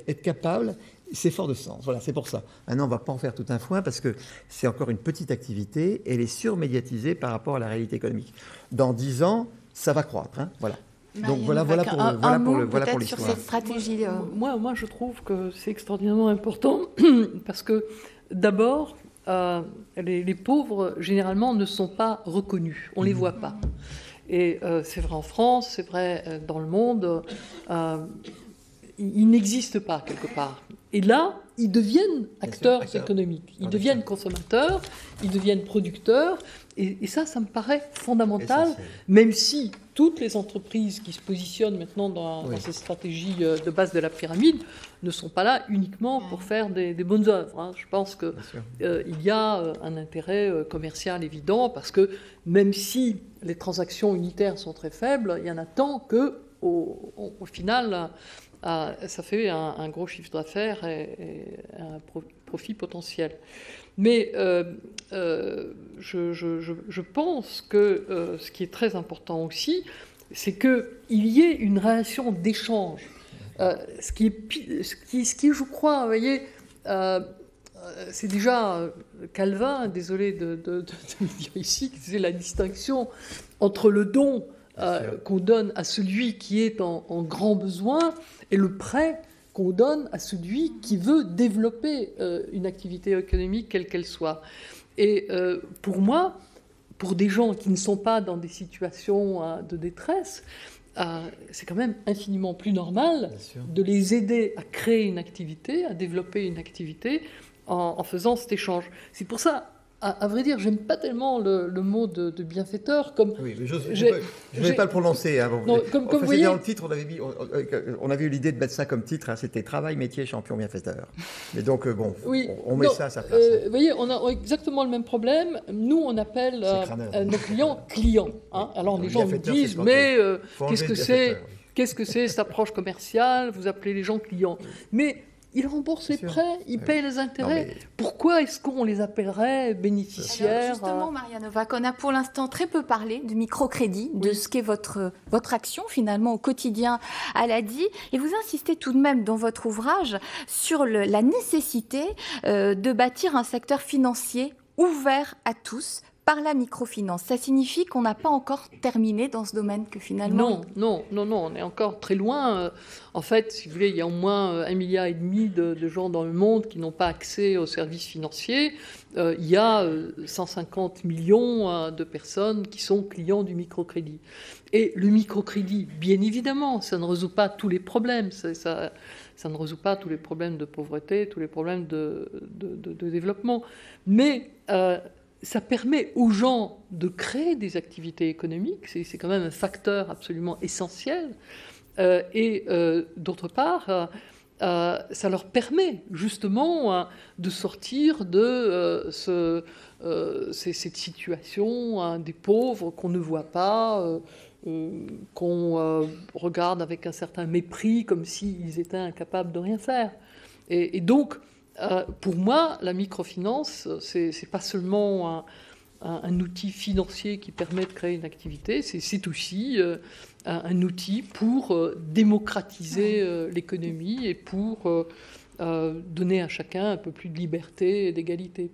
être capable... C'est fort de sens, voilà, c'est pour ça. Maintenant, on ne va pas en faire tout un foin parce que c'est encore une petite activité, elle est surmédiatisée par rapport à la réalité économique. Dans 10 ans, ça va croître, hein, voilà. Donc voilà pour l'histoire. Sur cette stratégie. Moi, je trouve que c'est extraordinairement important parce que d'abord, les pauvres, généralement, ne sont pas reconnus, on ne les voit pas. Et c'est vrai en France, c'est vrai dans le monde, ils n'existent pas quelque part. Et là, ils deviennent acteurs économiques, ils deviennent consommateurs, ils deviennent producteurs, et ça me paraît fondamental, même si toutes les entreprises qui se positionnent maintenant dans cette stratégie de base de la pyramide ne sont pas là uniquement pour faire des bonnes œuvres. Hein. Je pense qu'il y a un intérêt commercial évident, parce que même si les transactions unitaires sont très faibles, il y en a tant qu'au final... ça fait un gros chiffre d'affaires et un profit potentiel. Mais je pense que ce qui est très important aussi, c'est qu'il y ait une relation d'échange. Ce qui, je crois, vous voyez, c'est déjà Calvin, désolé de le dire ici, qui faisait la distinction entre le don qu'on donne à celui qui est en grand besoin et le prêt qu'on donne à celui qui veut développer une activité économique, quelle qu'elle soit. Et pour moi, pour des gens qui ne sont pas dans des situations de détresse, c'est quand même infiniment plus normal de les aider à créer une activité, à développer une activité en faisant cet échange. C'est pour ça... À vrai dire, j'aime pas tellement le mot de bienfaiteur comme. Oui, mais je ne vais pas le prononcer. Hein, non, comme vous voyez, dans le titre, on avait eu l'idée de mettre ça comme titre. Hein, c'était travail, métier, champion, bienfaiteur. Mais donc bon, oui, on met ça à sa place. Vous voyez, on a exactement le même problème. Nous, on appelle nos clients clients. Hein. Alors les gens nous disent, mais qu'est-ce que c'est cette approche commerciale? Vous appelez les gens clients, mais ils remboursent les prêts, ils payent les intérêts. Pourquoi est-ce qu'on les appellerait bénéficiaires? Alors justement, Maria Novak, on a pour l'instant très peu parlé du microcrédit, de ce qu'est votre action finalement au quotidien à l'ADI. Et vous insistez tout de même dans votre ouvrage sur la nécessité de bâtir un secteur financier ouvert à tous, par la microfinance. Ça signifie qu'on n'a pas encore terminé dans ce domaine, que finalement... Non, on est encore très loin. En fait, si vous voulez, il y a au moins 1,5 milliard de gens dans le monde qui n'ont pas accès aux services financiers. Il y a 150 millions de personnes qui sont clients du microcrédit. Et le microcrédit, bien évidemment, ça ne résout pas tous les problèmes. Ça ne résout pas tous les problèmes de pauvreté, tous les problèmes de développement. Mais... ça permet aux gens de créer des activités économiques, c'est quand même un facteur absolument essentiel. Et d'autre part, ça leur permet justement de sortir de cette situation des pauvres qu'on ne voit pas, qu'on regarde avec un certain mépris, comme s'ils étaient incapables de rien faire. Et donc, pour moi, la microfinance, c'est pas seulement un outil financier qui permet de créer une activité, c'est aussi un outil pour démocratiser l'économie et pour donner à chacun un peu plus de liberté et d'égalité.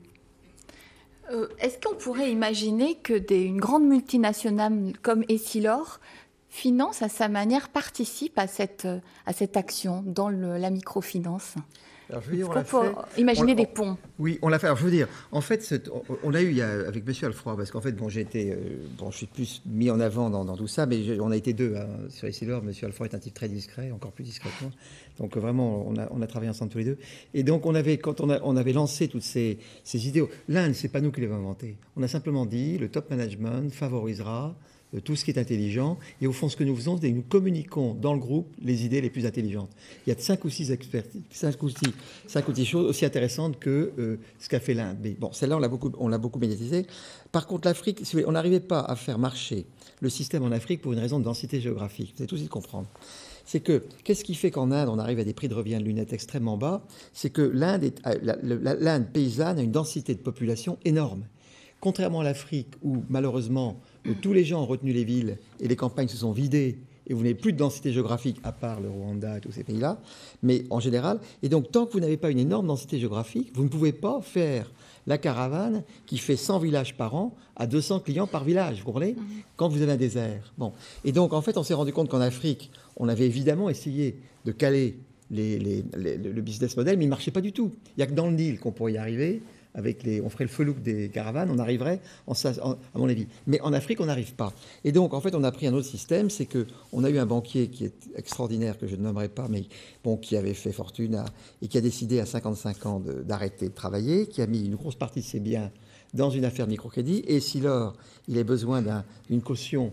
Est-ce qu'on pourrait imaginer que une grande multinationale comme Essilor finance à sa manière, participe à cette action dans la microfinance ? Alors, je veux dire, Est-ce qu'on peut imaginer des ponts? Oui, on l'a fait. Alors, je veux dire, en fait, on a eu avec Monsieur Alfroy, parce qu'en fait, bon, je suis plus mis en avant dans tout ça, mais on a été deux sur Essilor. Monsieur Alfroy est un type très discret, encore plus discret que moi. Donc, vraiment, on a travaillé ensemble tous les deux. Et donc, quand on avait lancé toutes ces idées, l'Inde, c'est pas nous qui l'avons inventé. On a simplement dit, le top management favorisera tout ce qui est intelligent. Et au fond, ce que nous faisons, c'est que nous communiquons dans le groupe les idées les plus intelligentes. Il y a 5 ou 6 choses aussi intéressantes que ce qu'a fait l'Inde. Mais bon, celle-là, on l'a beaucoup médiatisée. Par contre, l'Afrique, on n'arrivait pas à faire marcher le système en Afrique pour une raison de densité géographique. Vous allez tout de suite comprendre. C'est que, qu'est-ce qui fait qu'en Inde, on arrive à des prix de revient de lunettes extrêmement bas? C'est que l'Inde paysanne a une densité de population énorme. Contrairement à l'Afrique, où malheureusement, tous les gens ont retenu les villes et les campagnes se sont vidées, et vous n'avez plus de densité géographique, à part le Rwanda et tous ces pays-là, mais en général. Et donc, tant que vous n'avez pas une énorme densité géographique, vous ne pouvez pas faire la caravane qui fait 100 villages par an à 200 clients par village, vous comprenez? Quand vous avez un désert. Bon. Et donc, en fait, on s'est rendu compte qu'en Afrique, on avait évidemment essayé de caler le business model, mais il ne marchait pas du tout. Il n'y a que dans le Nil qu'on pourrait y arriver. On ferait le felouk des caravanes, on arriverait, à mon avis. Mais en Afrique, on n'arrive pas. Et donc, en fait, on a pris un autre système, c'est qu'on a eu un banquier qui est extraordinaire, que je ne nommerai pas, mais bon, qui avait fait fortune et qui a décidé à 55 ans d'arrêter de travailler, qui a mis une grosse partie de ses biens dans une affaire de microcrédit. Et si lors, il a besoin d'une caution,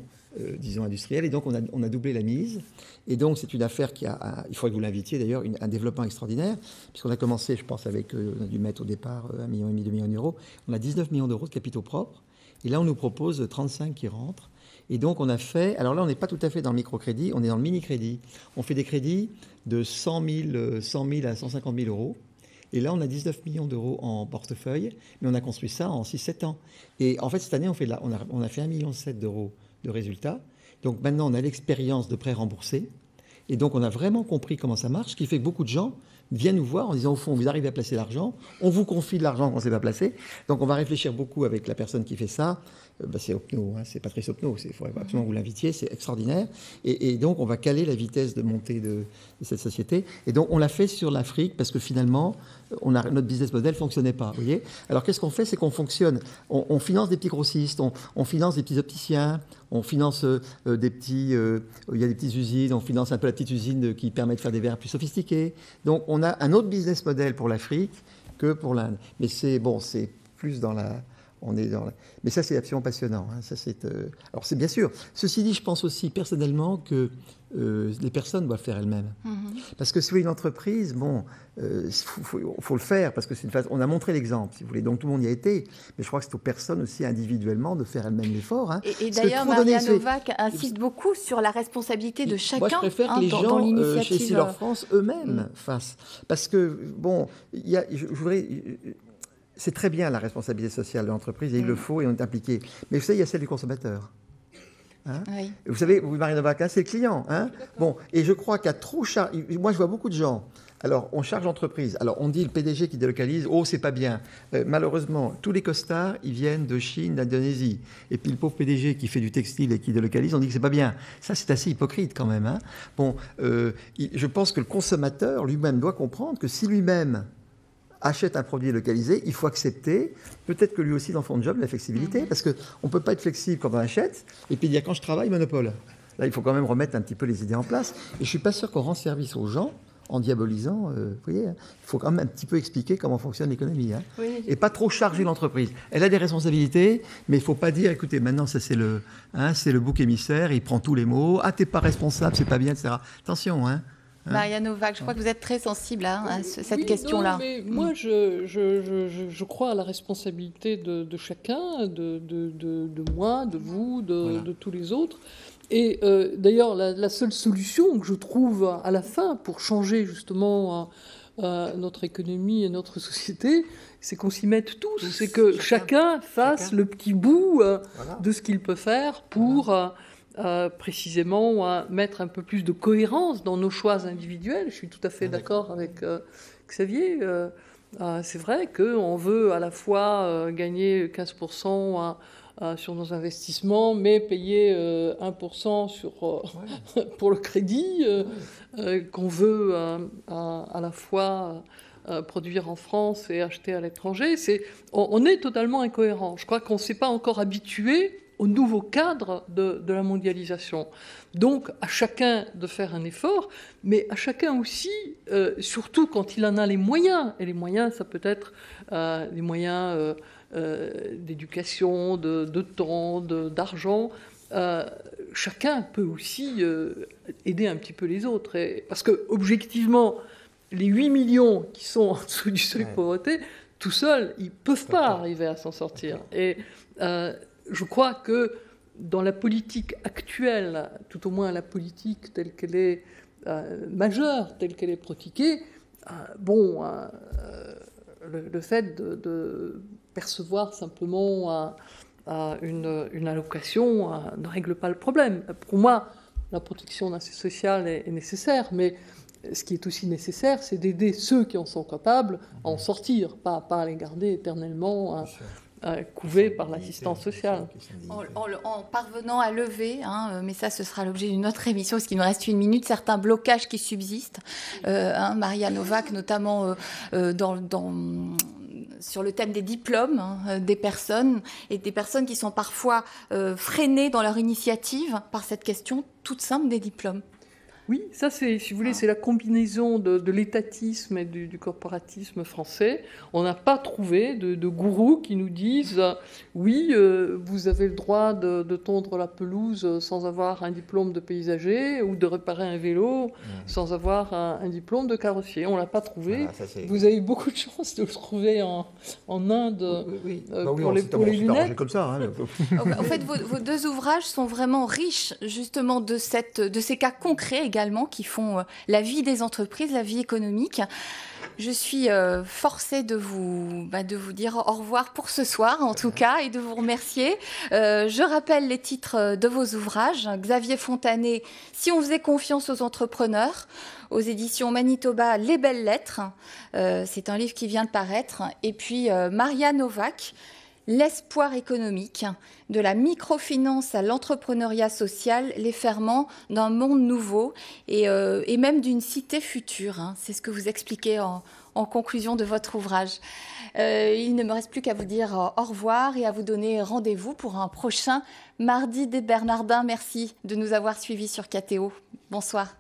disons, industrielle, et donc on a doublé la mise. Et donc, c'est une affaire il faudrait que vous l'invitiez d'ailleurs, un développement extraordinaire, puisqu'on a commencé, je pense, on a dû mettre au départ 1,5 million, 2 millions d'euros. On a 19 millions d'euros de capitaux propres. Et là, on nous propose 35 qui rentrent. Et donc, on a fait... Alors là, on n'est pas tout à fait dans le microcrédit, on est dans le mini-crédit. On fait des crédits de 100 000 à 150 000 euros. Et là, on a 19 millions d'euros en portefeuille, mais on a construit ça en 6-7 ans. Et en fait, cette année, on a fait 1,7 million d'euros de résultats. Donc maintenant, on a l'expérience de prêts remboursés. Et donc, on a vraiment compris comment ça marche, ce qui fait que beaucoup de gens viennent nous voir en disant, au fond, vous arrivez à placer l'argent, on vous confie de l'argent qu'on ne sait pas placer. Donc, on va réfléchir beaucoup avec la personne qui fait ça. C'est Opno, c'est Patrice Opno, il faudrait absolument que vous l'invitiez, c'est extraordinaire. Et donc, on va caler la vitesse de montée de cette société. Et donc, on l'a fait sur l'Afrique parce que finalement, notre business model ne fonctionnait pas. Vous voyez. Alors, qu'est-ce qu'on fait? C'est qu'on fonctionne. On finance des petits grossistes, on finance des petits opticiens, on finance des petits... il y a des petites usines, on finance un peu la petite usine qui permet de faire des verres plus sophistiqués. Donc, on a un autre business model pour l'Afrique que pour l'Inde. Mais c'est plus dans la... Mais ça, c'est absolument passionnant. Hein. Ça, alors, c'est bien sûr. Ceci dit, je pense aussi personnellement que les personnes doivent faire elles-mêmes. Parce que si vous voulez une entreprise, bon, faut le faire parce que on a montré l'exemple, si vous voulez. Donc tout le monde y a été. Mais je crois que c'est aux personnes aussi individuellement de faire elles-mêmes l'effort. Hein. Et d'ailleurs, Maria Novak insiste beaucoup sur la responsabilité de chacun. Moi, je préfère que les gens chez Essilor France eux-mêmes fassent. Parce que, bon, je voudrais... C'est très bien la responsabilité sociale de l'entreprise et il le faut et on est impliqué. Mais vous savez, il y a celle du consommateur. Hein? Oui. Vous savez, Maria Novak, c'est le client. Hein? Bon, et je crois qu'il y a trop... Moi, je vois beaucoup de gens. Alors, on charge l'entreprise. Alors, on dit le PDG qui délocalise, oh, c'est pas bien. Malheureusement, tous les costards, ils viennent de Chine, d'Indonésie. Et puis, le pauvre PDG qui fait du textile et qui délocalise, on dit que c'est pas bien. Ça, c'est assez hypocrite quand même. Hein? Bon, je pense que le consommateur lui-même doit comprendre que si lui-même achète un produit localisé, il faut accepter, peut-être que lui aussi dans son job, la flexibilité, parce qu'on ne peut pas être flexible quand on achète, et puis dire quand je travaille, monopole. Là, il faut quand même remettre un petit peu les idées en place. Et je ne suis pas sûr qu'on rend service aux gens en diabolisant. Vous voyez, il faut quand même un petit peu expliquer comment fonctionne l'économie. Hein, oui. Et pas trop charger l'entreprise. Elle a des responsabilités, mais il ne faut pas dire, écoutez, maintenant, ça c'est le bouc émissaire, il prend tous les mots. Ah, t'es pas responsable, c'est pas bien, etc. Attention, hein. Maria Novak, je crois que vous êtes très sensible à cette question-là. Non, mais moi, je crois à la responsabilité de chacun, de moi, de vous, de tous les autres. Et d'ailleurs, la seule solution que je trouve à la fin pour changer justement notre économie et notre société, c'est qu'on s'y mette tous. C'est que chacun fasse le petit bout de ce qu'il peut faire pour... précisément mettre un peu plus de cohérence dans nos choix individuels. Je suis tout à fait d'accord avec Xavier. C'est vrai qu'on veut à la fois gagner 15% sur nos investissements, mais payer 1% pour le crédit, qu'on veut à la fois produire en France et acheter à l'étranger. On est totalement incohérent. Je crois qu'on ne s'est pas encore habitué au nouveau cadre de la mondialisation. Donc, à chacun de faire un effort, mais à chacun aussi, surtout quand il en a les moyens. Et les moyens, ça peut être les moyens d'éducation, de temps, d'argent. Chacun peut aussi aider un petit peu les autres. Parce que, objectivement, les 8 millions qui sont en dessous du seuil de pauvreté, tout seuls, ils ne peuvent pas arriver à s'en sortir. Et je crois que dans la politique actuelle, tout au moins la politique telle qu'elle est majeure, telle qu'elle est pratiquée, le fait de percevoir simplement une allocation ne règle pas le problème. Pour moi, la protection sociale est nécessaire, mais ce qui est aussi nécessaire, c'est d'aider ceux qui en sont capables à en sortir, pas à les garder éternellement couvés par l'assistance sociale. En parvenant à lever, mais ça ce sera l'objet d'une autre émission parce qu'il nous reste 1 minute, certains blocages qui subsistent. Maria Novak notamment sur le thème des diplômes des personnes et des personnes qui sont parfois freinées dans leur initiative par cette question toute simple des diplômes. Oui, ça c'est, si vous voulez, c'est la combinaison de l'étatisme et du corporatisme français. On n'a pas trouvé de gourous qui nous disent oui, vous avez le droit de tondre la pelouse sans avoir un diplôme de paysager ou de réparer un vélo sans avoir un diplôme de carrossier. On l'a pas trouvé. Voilà, vous avez eu beaucoup de chance de le trouver en Inde pour les lunettes. Comme ça, hein. En fait, vos 2 ouvrages sont vraiment riches justement de ces cas concrets également qui font la vie des entreprises, la vie économique. Je suis forcée de vous dire au revoir pour ce soir, en tout cas, et de vous remercier. Je rappelle les titres de vos ouvrages. Xavier Fontanet, « Si on faisait confiance aux entrepreneurs », aux éditions Manitoba, Les Belles Lettres. C'est un livre qui vient de paraître. Et puis Maria Novak, L'espoir économique, de la microfinance à l'entrepreneuriat social, les ferments d'un monde nouveau et même d'une cité future. C'est ce que vous expliquez en conclusion de votre ouvrage. Il ne me reste plus qu'à vous dire au revoir et à vous donner rendez-vous pour un prochain Mardi des Bernardins. Merci de nous avoir suivis sur KTO. Bonsoir.